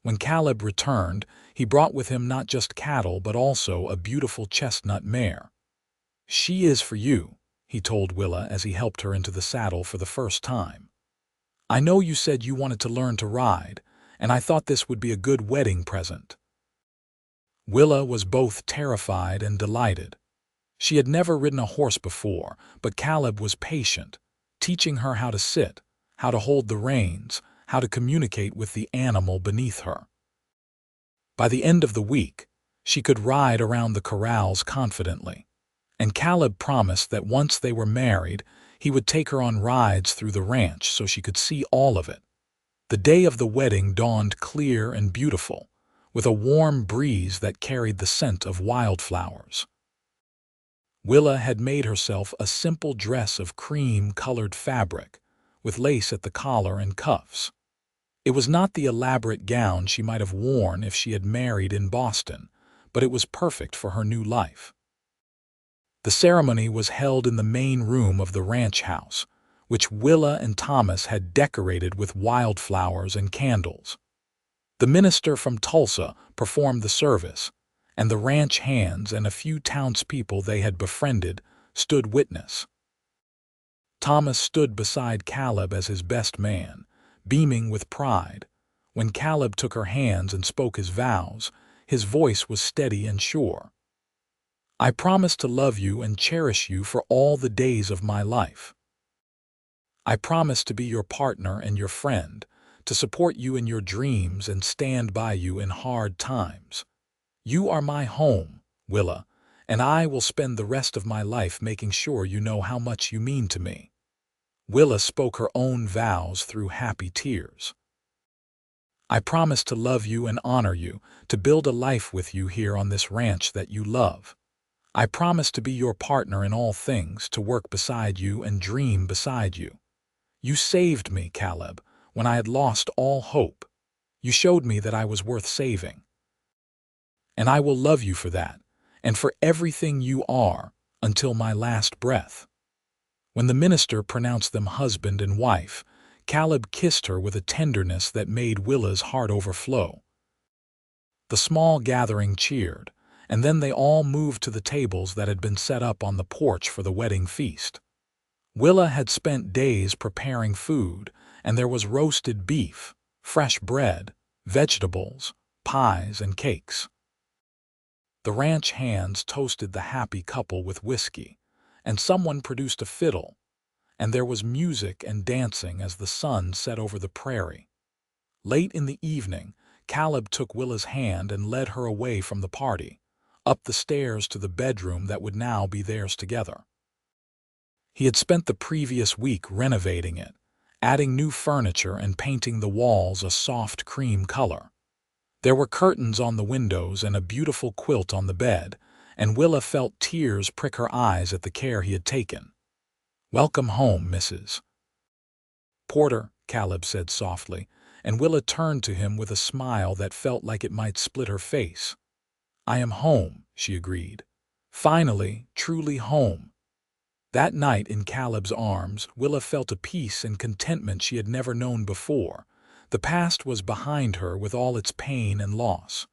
When Caleb returned, he brought with him not just cattle but also a beautiful chestnut mare. "She is for you," he told Willa as he helped her into the saddle for the first time. "I know you said you wanted to learn to ride, and I thought this would be a good wedding present." Willa was both terrified and delighted. She had never ridden a horse before, but Caleb was patient, teaching her how to sit, how to hold the reins, how to communicate with the animal beneath her. By the end of the week, she could ride around the corrals confidently, and Caleb promised that once they were married, he would take her on rides through the ranch so she could see all of it. The day of the wedding dawned clear and beautiful, with a warm breeze that carried the scent of wildflowers. Willa had made herself a simple dress of cream-colored fabric, with lace at the collar and cuffs. It was not the elaborate gown she might have worn if she had married in Boston, but it was perfect for her new life. The ceremony was held in the main room of the ranch house, which Willa and Thomas had decorated with wildflowers and candles. The minister from Tulsa performed the service, and the ranch hands and a few townspeople they had befriended stood witness. Thomas stood beside Caleb as his best man, beaming with pride. When Caleb took her hands and spoke his vows, his voice was steady and sure. "I promise to love you and cherish you for all the days of my life. I promise to be your partner and your friend, to support you in your dreams and stand by you in hard times. You are my home, Willa, and I will spend the rest of my life making sure you know how much you mean to me." Willa spoke her own vows through happy tears. "I promise to love you and honor you, to build a life with you here on this ranch that you love. I promise to be your partner in all things, to work beside you and dream beside you. You saved me, Caleb, when I had lost all hope. You showed me that I was worth saving. And I will love you for that, and for everything you are, until my last breath." When the minister pronounced them husband and wife, Caleb kissed her with a tenderness that made Willa's heart overflow. The small gathering cheered, and then they all moved to the tables that had been set up on the porch for the wedding feast. Willa had spent days preparing food, and there was roasted beef, fresh bread, vegetables, pies, and cakes. The ranch hands toasted the happy couple with whiskey, and someone produced a fiddle, and there was music and dancing as the sun set over the prairie. Late in the evening, Caleb took Willa's hand and led her away from the party, up the stairs to the bedroom that would now be theirs together. He had spent the previous week renovating it, adding new furniture and painting the walls a soft cream color. There were curtains on the windows and a beautiful quilt on the bed, and Willa felt tears prick her eyes at the care he had taken. "Welcome home, Mrs. Porter," Caleb said softly, and Willa turned to him with a smile that felt like it might split her face. "I am home," she agreed. "Finally, truly home." That night in Caleb's arms, Willa felt a peace and contentment she had never known before. The past was behind her with all its pain and loss.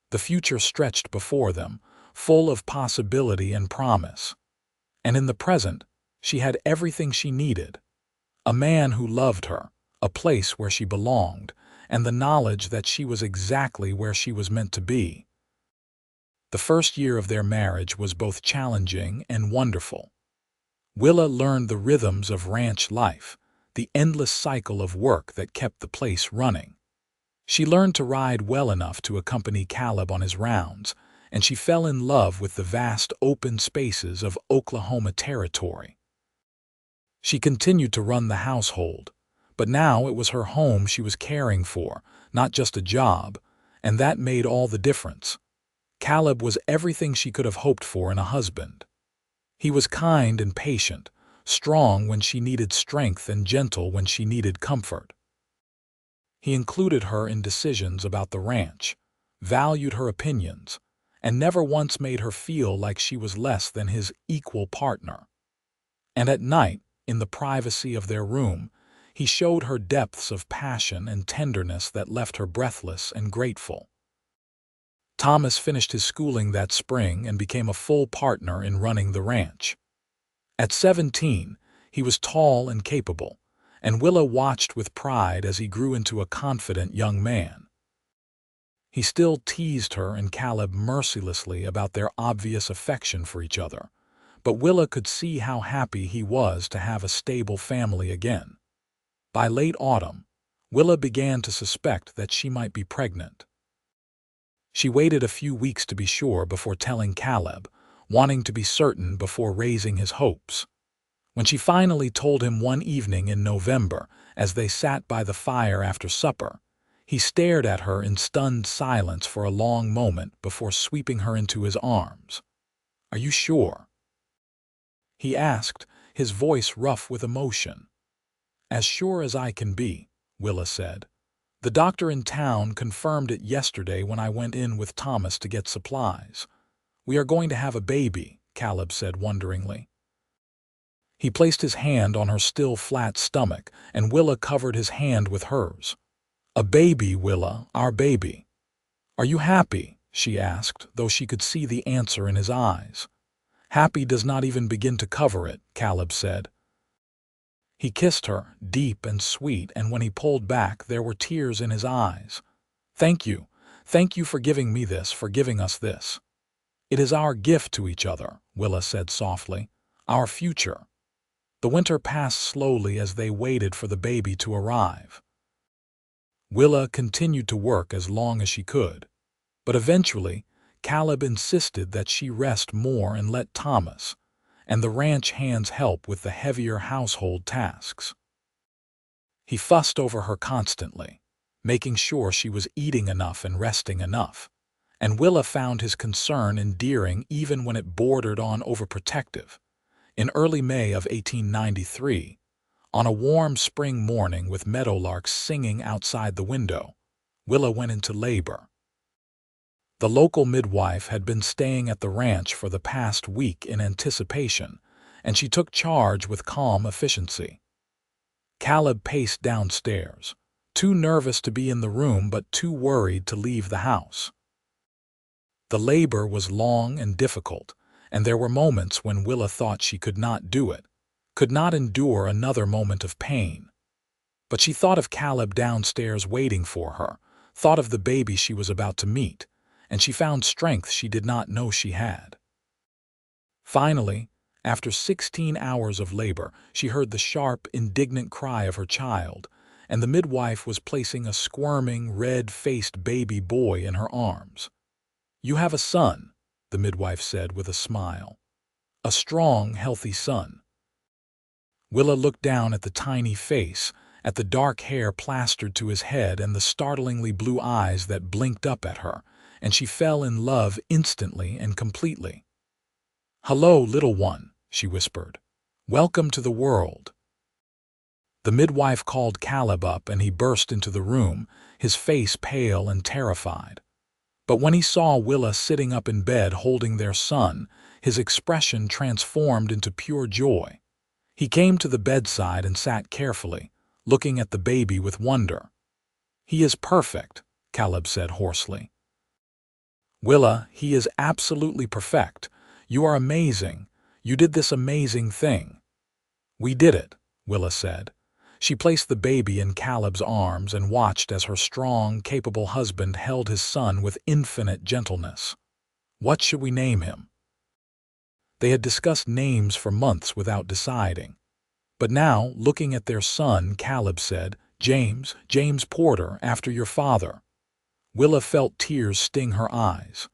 The future stretched before them, full of possibility and promise. And in the present, she had everything she needed. A man who loved her, a place where she belonged, and the knowledge that she was exactly where she was meant to be. The first year of their marriage was both challenging and wonderful. Willa learned the rhythms of ranch life, the endless cycle of work that kept the place running. She learned to ride well enough to accompany Caleb on his rounds, and she fell in love with the vast open spaces of Oklahoma Territory. She continued to run the household, but now it was her home she was caring for, not just a job, and that made all the difference. Caleb was everything she could have hoped for in a husband. He was kind and patient, strong when she needed strength and gentle when she needed comfort. He included her in decisions about the ranch, valued her opinions, and never once made her feel like she was less than his equal partner. And at night, in the privacy of their room, he showed her depths of passion and tenderness that left her breathless and grateful. Thomas finished his schooling that spring and became a full partner in running the ranch. At 17, he was tall and capable, and Willa watched with pride as he grew into a confident young man. He still teased her and Caleb mercilessly about their obvious affection for each other, but Willa could see how happy he was to have a stable family again. By late autumn, Willa began to suspect that she might be pregnant. She waited a few weeks to be sure before telling Caleb, wanting to be certain before raising his hopes. When she finally told him one evening in November, as they sat by the fire after supper, he stared at her in stunned silence for a long moment before sweeping her into his arms. "Are you sure?" he asked, his voice rough with emotion. "As sure as I can be," Willa said. "The doctor in town confirmed it yesterday when I went in with Thomas to get supplies. We are going to have a baby," Caleb said wonderingly. He placed his hand on her still flat stomach, and Willa covered his hand with hers. "A baby, Willa, our baby." "Are you happy?" she asked, though she could see the answer in his eyes. "Happy does not even begin to cover it," Caleb said. He kissed her, deep and sweet, and when he pulled back, there were tears in his eyes. Thank you for giving me this, for giving us this." "It is our gift to each other," Willa said softly. "Our future." The winter passed slowly as they waited for the baby to arrive. Willa continued to work as long as she could, but eventually, Caleb insisted that she rest more and let Thomas and the ranch hands help with the heavier household tasks. He fussed over her constantly, making sure she was eating enough and resting enough, and Willa found his concern endearing even when it bordered on overprotective. In early May of 1893, on a warm spring morning with meadowlarks singing outside the window, Willa went into labor. The local midwife had been staying at the ranch for the past week in anticipation, and she took charge with calm efficiency. Caleb paced downstairs, too nervous to be in the room but too worried to leave the house. The labor was long and difficult, and there were moments when Willa thought she could not do it, could not endure another moment of pain. But she thought of Caleb downstairs waiting for her, thought of the baby she was about to meet, and she found strength she did not know she had. Finally, After 16 hours of labor, she heard the sharp, indignant cry of her child, and the midwife was placing a squirming, red-faced baby boy in her arms. "You have a son," the midwife said with a smile. "A strong, healthy son." Willa looked down at the tiny face, at the dark hair plastered to his head and the startlingly blue eyes that blinked up at her, and she fell in love instantly and completely. "Hello, little one," she whispered. "Welcome to the world." The midwife called Caleb up and he burst into the room, his face pale and terrified. But when he saw Willa sitting up in bed holding their son, his expression transformed into pure joy. He came to the bedside and sat carefully, looking at the baby with wonder. "He is perfect," Caleb said hoarsely. "Willa, he is absolutely perfect. You are amazing. You did this amazing thing." "We did it," Willa said. She placed the baby in Caleb's arms and watched as her strong, capable husband held his son with infinite gentleness. "What should we name him?" They had discussed names for months without deciding. But now, looking at their son, Caleb said, James Porter, after your father." Willa felt tears sting her eyes.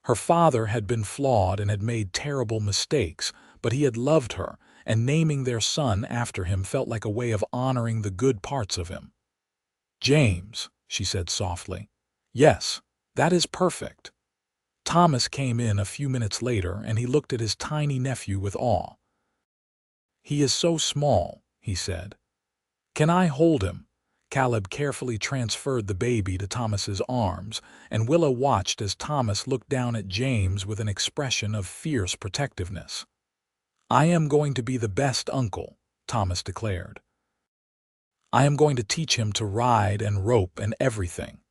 Her father had been flawed and had made terrible mistakes, but he had loved her, and naming their son after him felt like a way of honoring the good parts of him. "James," she said softly. "Yes, that is perfect." Thomas came in a few minutes later and he looked at his tiny nephew with awe. "He is so small," he said. "Can I hold him?" Caleb carefully transferred the baby to Thomas's arms, and Willa watched as Thomas looked down at James with an expression of fierce protectiveness. "I am going to be the best uncle," Thomas declared. "I am going to teach him to ride and rope and everything."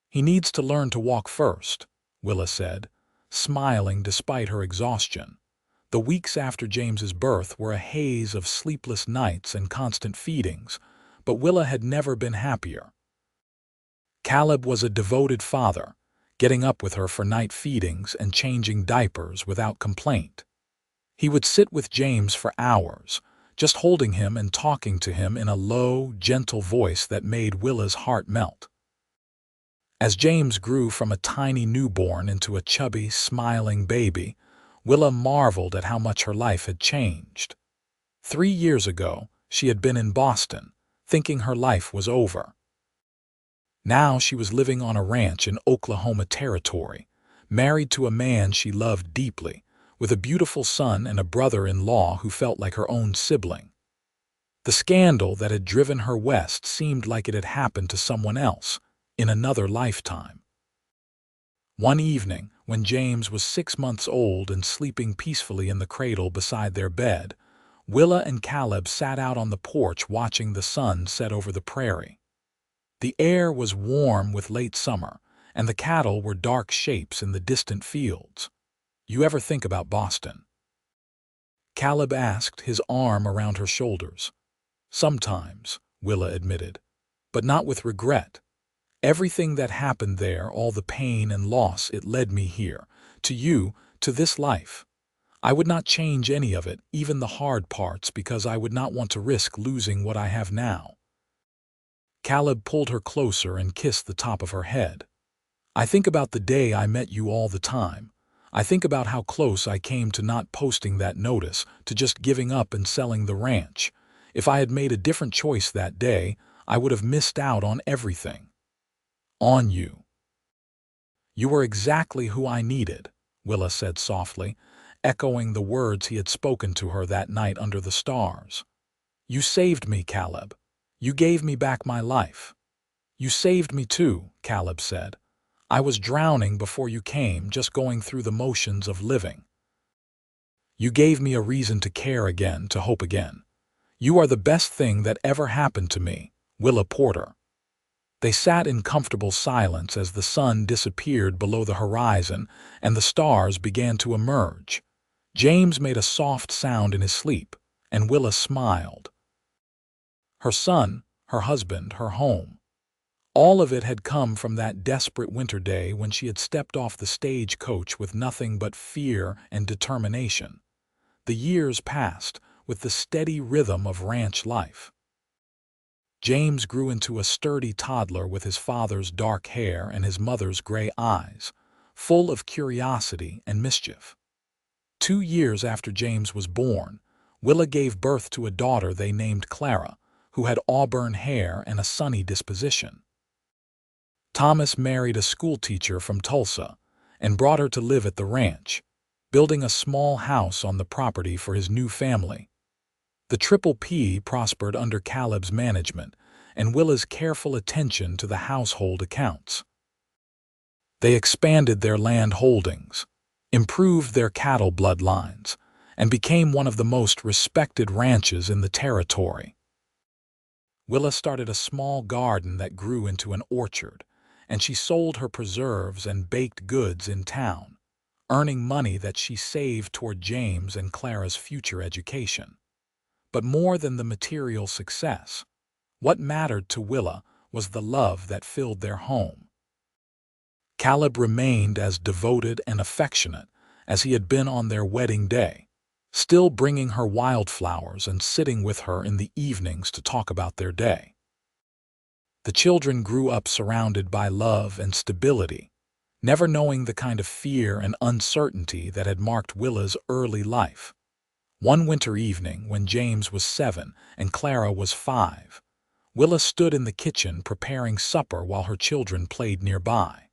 "He needs to learn to walk first," Willa said, smiling despite her exhaustion. The weeks after James's birth were a haze of sleepless nights and constant feedings, but Willa had never been happier. Caleb was a devoted father, getting up with her for night feedings and changing diapers without complaint. He would sit with James for hours, just holding him and talking to him in a low, gentle voice that made Willa's heart melt. As James grew from a tiny newborn into a chubby, smiling baby, Willa marveled at how much her life had changed. 3 years ago, she had been in Boston, thinking her life was over. Now she was living on a ranch in Oklahoma Territory, married to a man she loved deeply, with a beautiful son and a brother-in-law who felt like her own sibling. The scandal that had driven her west seemed like it had happened to someone else, in another lifetime. One evening, when James was 6 months old and sleeping peacefully in the cradle beside their bed, Willa and Caleb sat out on the porch watching the sun set over the prairie. The air was warm with late summer, and the cattle were dark shapes in the distant fields. "You ever think about Boston?" Caleb asked, his arm around her shoulders. "Sometimes," Willa admitted, "but not with regret. Everything that happened there, all the pain and loss, it led me here, to you, to this life. I would not change any of it, even the hard parts, because I would not want to risk losing what I have now." Caleb pulled her closer and kissed the top of her head. "I think about the day I met you all the time. I think about how close I came to not posting that notice, to just giving up and selling the ranch. If I had made a different choice that day, I would have missed out on everything. On you." "You were exactly who I needed," Willa said softly, echoing the words he had spoken to her that night under the stars. "You saved me, Caleb. You gave me back my life." "You saved me too," Caleb said. "I was drowning before you came, just going through the motions of living. You gave me a reason to care again, to hope again. You are the best thing that ever happened to me, Willa Porter." They sat in comfortable silence as the sun disappeared below the horizon and the stars began to emerge. James made a soft sound in his sleep, and Willa smiled. Her son, her husband, her home. All of it had come from that desperate winter day when she had stepped off the stagecoach with nothing but fear and determination. The years passed with the steady rhythm of ranch life. James grew into a sturdy toddler with his father's dark hair and his mother's gray eyes, full of curiosity and mischief. 2 years after James was born, Willa gave birth to a daughter they named Clara, who had auburn hair and a sunny disposition. Thomas married a schoolteacher from Tulsa and brought her to live at the ranch, building a small house on the property for his new family. The Triple P prospered under Caleb's management and Willa's careful attention to the household accounts. They expanded their land holdings, improved their cattle bloodlines, and became one of the most respected ranches in the territory. Willa started a small garden that grew into an orchard, and she sold her preserves and baked goods in town, earning money that she saved toward James and Clara's future education. But more than the material success, what mattered to Willa was the love that filled their home. Caleb remained as devoted and affectionate as he had been on their wedding day, still bringing her wildflowers and sitting with her in the evenings to talk about their day. The children grew up surrounded by love and stability, never knowing the kind of fear and uncertainty that had marked Willa's early life. One winter evening, when James was 7 and Clara was 5, Willa stood in the kitchen preparing supper while her children played nearby.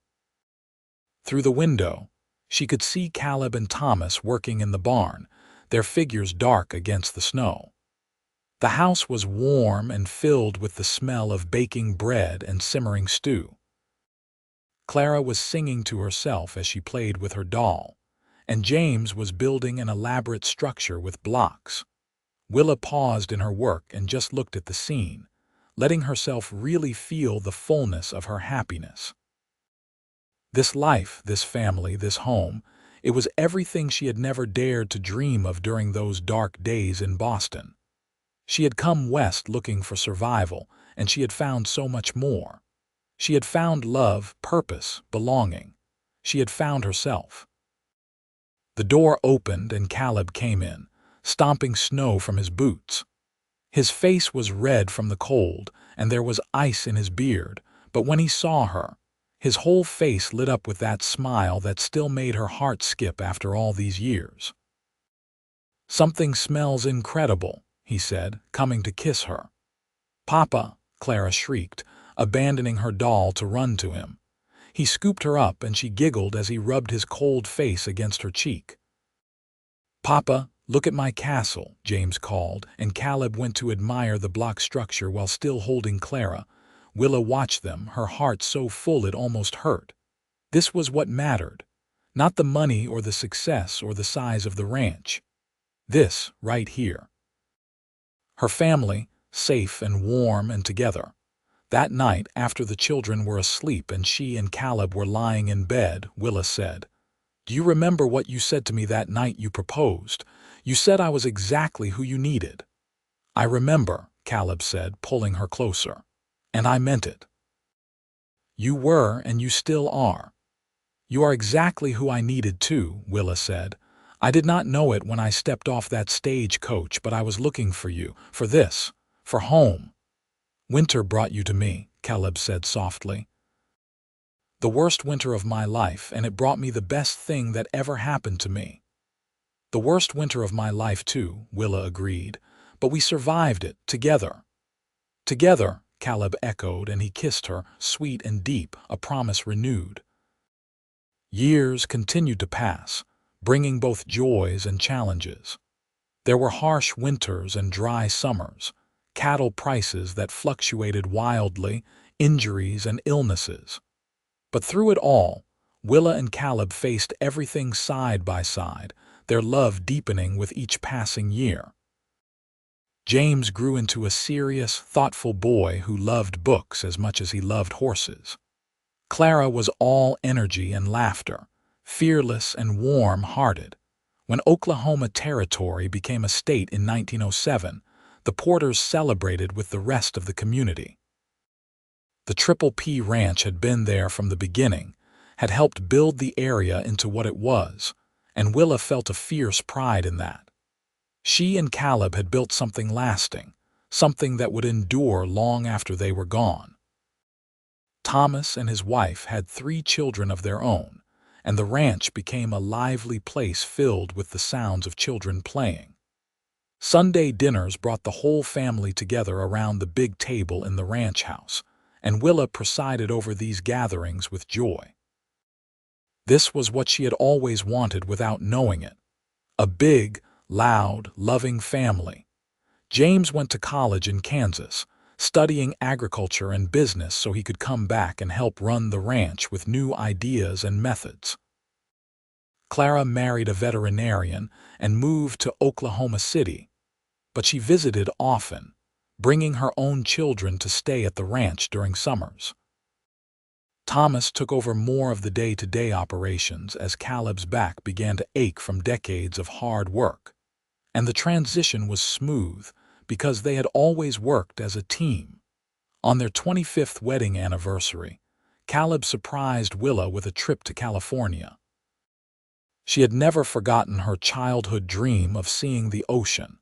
Through the window, she could see Caleb and Thomas working in the barn, their figures dark against the snow. The house was warm and filled with the smell of baking bread and simmering stew. Clara was singing to herself as she played with her doll, and James was building an elaborate structure with blocks. Willa paused in her work and just looked at the scene, letting herself really feel the fullness of her happiness. This life, this family, this home, it was everything she had never dared to dream of during those dark days in Boston. She had come west looking for survival, and she had found so much more. She had found love, purpose, belonging. She had found herself. The door opened and Caleb came in, stomping snow from his boots. His face was red from the cold, and there was ice in his beard, but when he saw her, his whole face lit up with that smile that still made her heart skip after all these years. "Something smells incredible," he said, coming to kiss her. "Papa," Clara shrieked, abandoning her doll to run to him. He scooped her up and she giggled as he rubbed his cold face against her cheek. "Papa, look at my castle," James called, and Caleb went to admire the block structure while still holding Clara. Willa watched them, her heart so full it almost hurt. This was what mattered, not the money or the success or the size of the ranch. This, right here. Her family, safe and warm and together. That night, after the children were asleep and she and Caleb were lying in bed, Willa said, "Do you remember what you said to me that night you proposed? You said I was exactly who you needed." "I remember," Caleb said, pulling her closer. "And I meant it." "You were and you still are." "You are exactly who I needed too," Willa said. "I did not know it when I stepped off that stagecoach, but I was looking for you, for this, for home." "Winter brought you to me," Caleb said softly. "The worst winter of my life, and it brought me the best thing that ever happened to me." "The worst winter of my life too," Willa agreed, "but we survived it, together." "Together," Caleb echoed, and he kissed her, sweet and deep, a promise renewed. Years continued to pass, bringing both joys and challenges. There were harsh winters and dry summers, cattle prices that fluctuated wildly, injuries and illnesses. But through it all, Willa and Caleb faced everything side by side, their love deepening with each passing year. James grew into a serious, thoughtful boy who loved books as much as he loved horses. Clara was all energy and laughter, fearless and warm-hearted. When Oklahoma Territory became a state in 1907, the Porters celebrated with the rest of the community. The Triple P Ranch had been there from the beginning, had helped build the area into what it was, and Willa felt a fierce pride in that. She and Caleb had built something lasting, something that would endure long after they were gone. Thomas and his wife had 3 children of their own, and the ranch became a lively place filled with the sounds of children playing. Sunday dinners brought the whole family together around the big table in the ranch house, and Willa presided over these gatherings with joy. This was what she had always wanted without knowing it. A big, loud, loving family. James went to college in Kansas, studying agriculture and business so he could come back and help run the ranch with new ideas and methods. Clara married a veterinarian and moved to Oklahoma City, but she visited often, bringing her own children to stay at the ranch during summers. Thomas took over more of the day-to-day operations as Caleb's back began to ache from decades of hard work. And the transition was smooth because they had always worked as a team. On their 25th wedding anniversary, Caleb surprised Willa with a trip to California. She had never forgotten her childhood dream of seeing the ocean,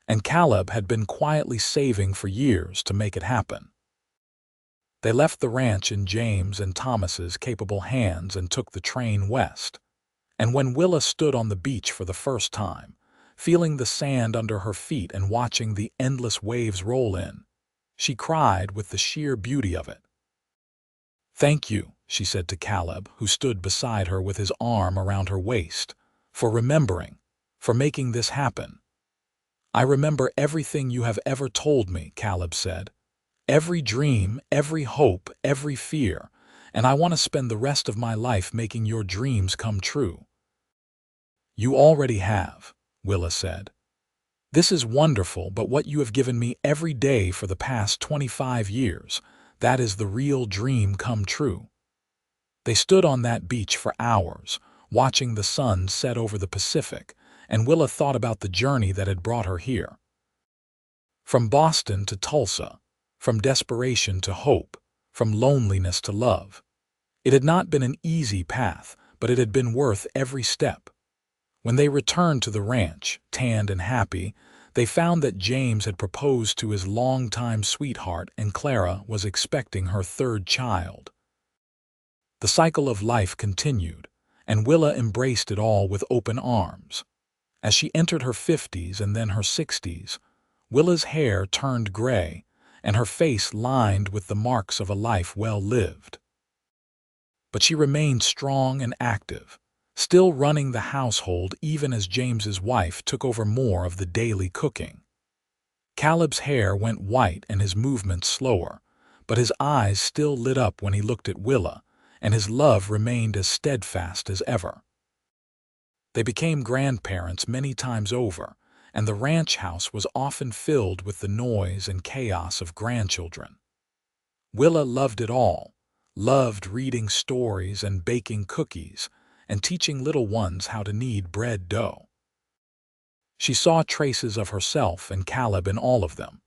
and Caleb had been quietly saving for years to make it happen. They left the ranch in James and Thomas's capable hands and took the train west. And when Willa stood on the beach for the first time, feeling the sand under her feet and watching the endless waves roll in, she cried with the sheer beauty of it. "Thank you," she said to Caleb, who stood beside her with his arm around her waist, "for remembering, for making this happen." "I remember everything you have ever told me," Caleb said. "Every dream, every hope, every fear, and I want to spend the rest of my life making your dreams come true." "You already have," Willa said. "This is wonderful, but what you have given me every day for the past 25 years, that is the real dream come true." They stood on that beach for hours, watching the sun set over the Pacific, and Willa thought about the journey that had brought her here. From Boston to Tulsa, from desperation to hope, from loneliness to love. It had not been an easy path, but it had been worth every step. When they returned to the ranch, tanned and happy, they found that James had proposed to his longtime sweetheart and Clara was expecting her 3rd child. The cycle of life continued, and Willa embraced it all with open arms. As she entered her 50s and then her 60s, Willa's hair turned gray, and her face lined with the marks of a life well lived. But she remained strong and active, still running the household even as James's wife took over more of the daily cooking. Caleb's hair went white and his movements slower, but his eyes still lit up when he looked at Willa, and his love remained as steadfast as ever. They became grandparents many times over, and the ranch house was often filled with the noise and chaos of grandchildren. Willa loved it all, loved reading stories and baking cookies, and teaching little ones how to knead bread dough. She saw traces of herself and Caleb in all of them,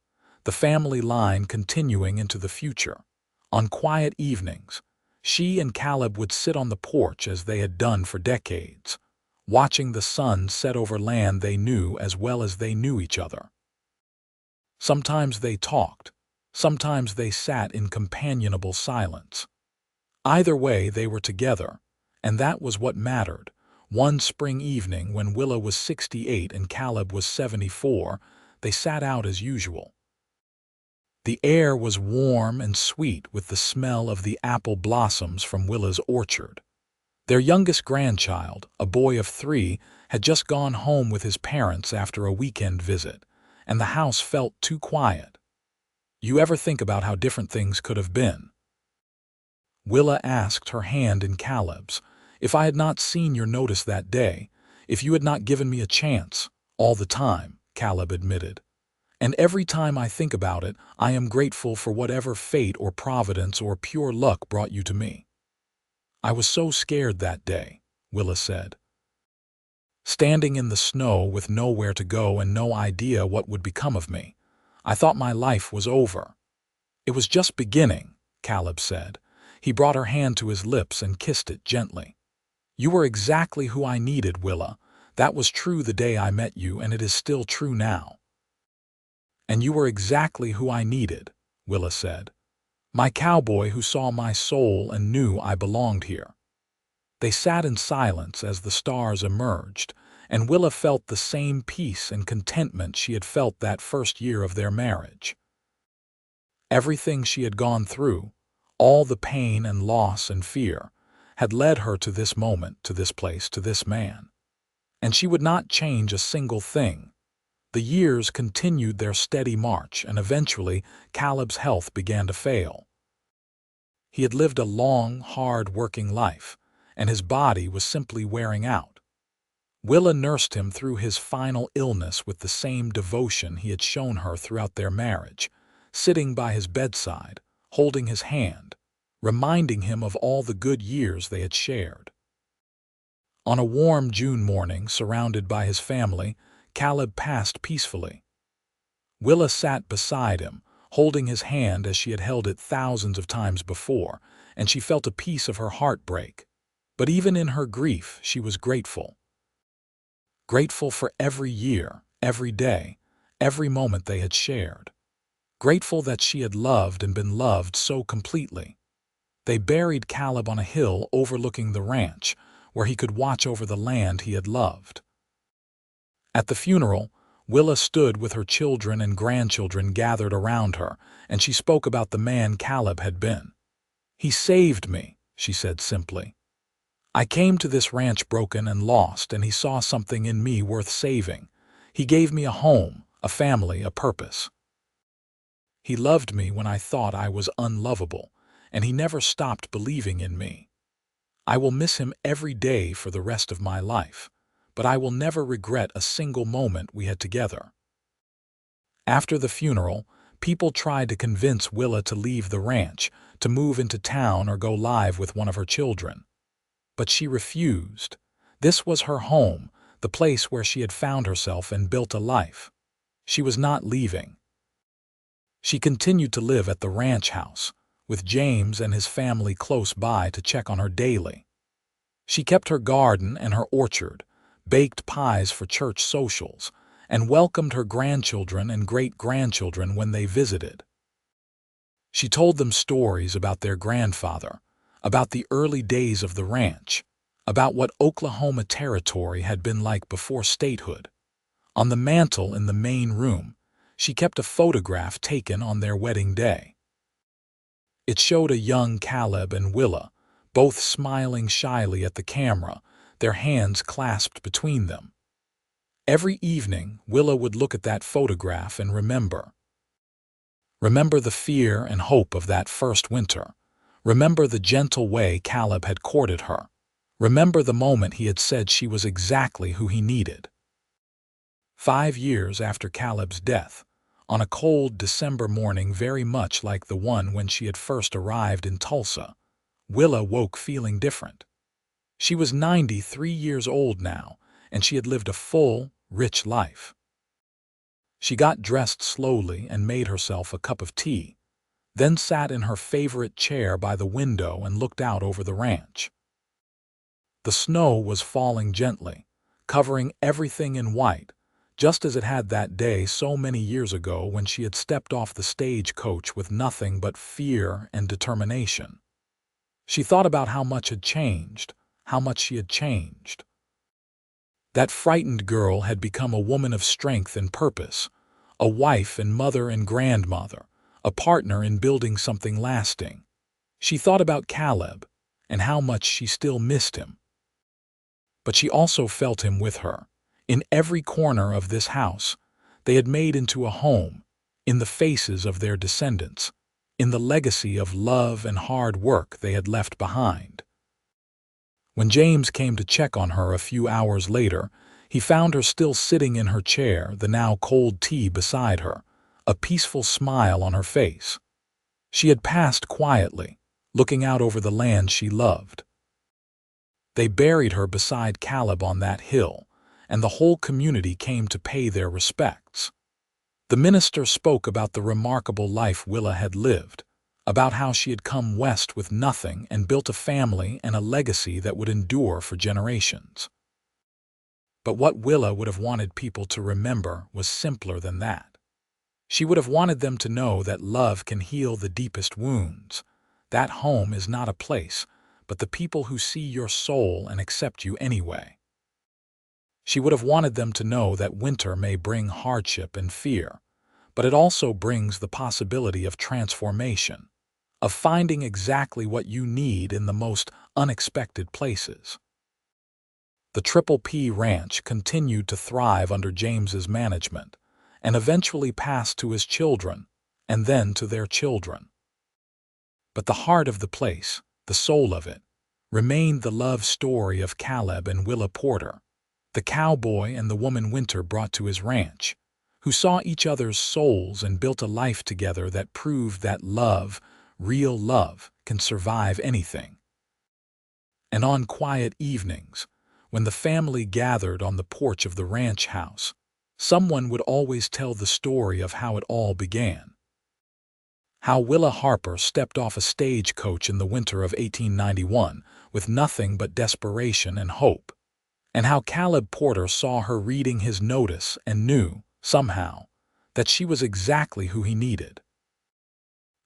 the family line continuing into the future. On quiet evenings, she and Caleb would sit on the porch as they had done for decades, watching the sun set over land they knew as well as they knew each other. Sometimes they talked, sometimes they sat in companionable silence. Either way, they were together, and that was what mattered. One spring evening when Willa was 68 and Caleb was 74, they sat out as usual. The air was warm and sweet with the smell of the apple blossoms from Willa's orchard. Their youngest grandchild, a boy of 3, had just gone home with his parents after a weekend visit, and the house felt too quiet. "You ever think about how different things could have been?" Willa asked, her hand in Caleb's. "If I had not seen your notice that day, if you had not given me a chance, all the time," Caleb admitted. "And every time I think about it, I am grateful for whatever fate or providence or pure luck brought you to me." "I was so scared that day," Willa said. "Standing in the snow with nowhere to go and no idea what would become of me. I thought my life was over." "It was just beginning," Caleb said. He brought her hand to his lips and kissed it gently. "You were exactly who I needed, Willa. That was true the day I met you, and it is still true now." "And you were exactly who I needed," Willa said. "My cowboy who saw my soul and knew I belonged here." They sat in silence as the stars emerged, and Willa felt the same peace and contentment she had felt that first year of their marriage. Everything she had gone through, all the pain and loss and fear, had led her to this moment, to this place, to this man. And she would not change a single thing. The years continued their steady march, and eventually Caleb's health began to fail. He had lived a long, hard-working life, and his body was simply wearing out. Willa nursed him through his final illness with the same devotion he had shown her throughout their marriage, sitting by his bedside, holding his hand, reminding him of all the good years they had shared. On a warm June morning, surrounded by his family, Caleb passed peacefully. Willa sat beside him, holding his hand as she had held it thousands of times before, and she felt a piece of her heart break. But even in her grief, she was grateful. Grateful for every year, every day, every moment they had shared. Grateful that she had loved and been loved so completely. They buried Caleb on a hill overlooking the ranch, where he could watch over the land he had loved. At the funeral, Willa stood with her children and grandchildren gathered around her, and she spoke about the man Caleb had been. "He saved me," she said simply. "I came to this ranch broken and lost, and he saw something in me worth saving. He gave me a home, a family, a purpose. He loved me when I thought I was unlovable, and he never stopped believing in me. I will miss him every day for the rest of my life, but I will never regret a single moment we had together." After the funeral, people tried to convince Willa to leave the ranch, to move into town or go live with one of her children. But she refused. This was her home, the place where she had found herself and built a life. She was not leaving. She continued to live at the ranch house, with James and his family close by to check on her daily. She kept her garden and her orchard, baked pies for church socials, and welcomed her grandchildren and great-grandchildren when they visited. She told them stories about their grandfather, about the early days of the ranch, about what Oklahoma Territory had been like before statehood. On the mantel in the main room, she kept a photograph taken on their wedding day. It showed a young Caleb and Willa, both smiling shyly at the camera, their hands clasped between them. Every evening, Willa would look at that photograph and remember. Remember the fear and hope of that first winter. Remember the gentle way Caleb had courted her. Remember the moment he had said she was exactly who he needed. 5 years after Caleb's death, on a cold December morning very much like the one when she had first arrived in Tulsa, Willa woke feeling different. She was 93 years old now, and she had lived a full, rich life. She got dressed slowly and made herself a cup of tea, then sat in her favorite chair by the window and looked out over the ranch. The snow was falling gently, covering everything in white, just as it had that day so many years ago when she had stepped off the stagecoach with nothing but fear and determination. She thought about how much had changed, how much she had changed. That frightened girl had become a woman of strength and purpose, a wife and mother and grandmother, a partner in building something lasting. She thought about Caleb and how much she still missed him. But she also felt him with her. In every corner of this house, they had made into a home, in the faces of their descendants, in the legacy of love and hard work they had left behind. When James came to check on her a few hours later, he found her still sitting in her chair, the now cold tea beside her, a peaceful smile on her face. She had passed quietly, looking out over the land she loved. They buried her beside Caleb on that hill, and the whole community came to pay their respects. The minister spoke about the remarkable life Willa had lived, about how she had come west with nothing and built a family and a legacy that would endure for generations. But what Willa would have wanted people to remember was simpler than that. She would have wanted them to know that love can heal the deepest wounds. That home is not a place, but the people who see your soul and accept you anyway. She would have wanted them to know that winter may bring hardship and fear, but it also brings the possibility of transformation, of finding exactly what you need in the most unexpected places. The Triple P Ranch continued to thrive under James's management and eventually passed to his children and then to their children. But the heart of the place, the soul of it, remained the love story of Caleb and Willa Porter, the cowboy and the woman Winter brought to his ranch, who saw each other's souls and built a life together that proved that love, real love, can survive anything. And on quiet evenings, when the family gathered on the porch of the ranch house, someone would always tell the story of how it all began. How Willa Harper stepped off a stagecoach in the winter of 1891 with nothing but desperation and hope, and how Caleb Porter saw her reading his notice and knew, somehow, that she was exactly who he needed.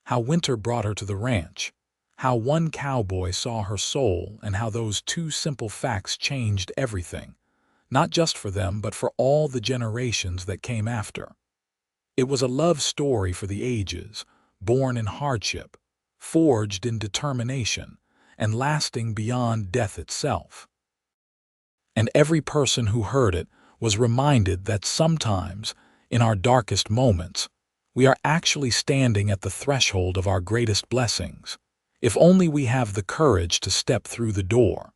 How Winter brought her to the ranch, how one cowboy saw her soul, and how those two simple facts changed everything, not just for them but for all the generations that came after. It was a love story for the ages, born in hardship, forged in determination, and lasting beyond death itself. And every person who heard it was reminded that sometimes, in our darkest moments, we are actually standing at the threshold of our greatest blessings, if only we have the courage to step through the door.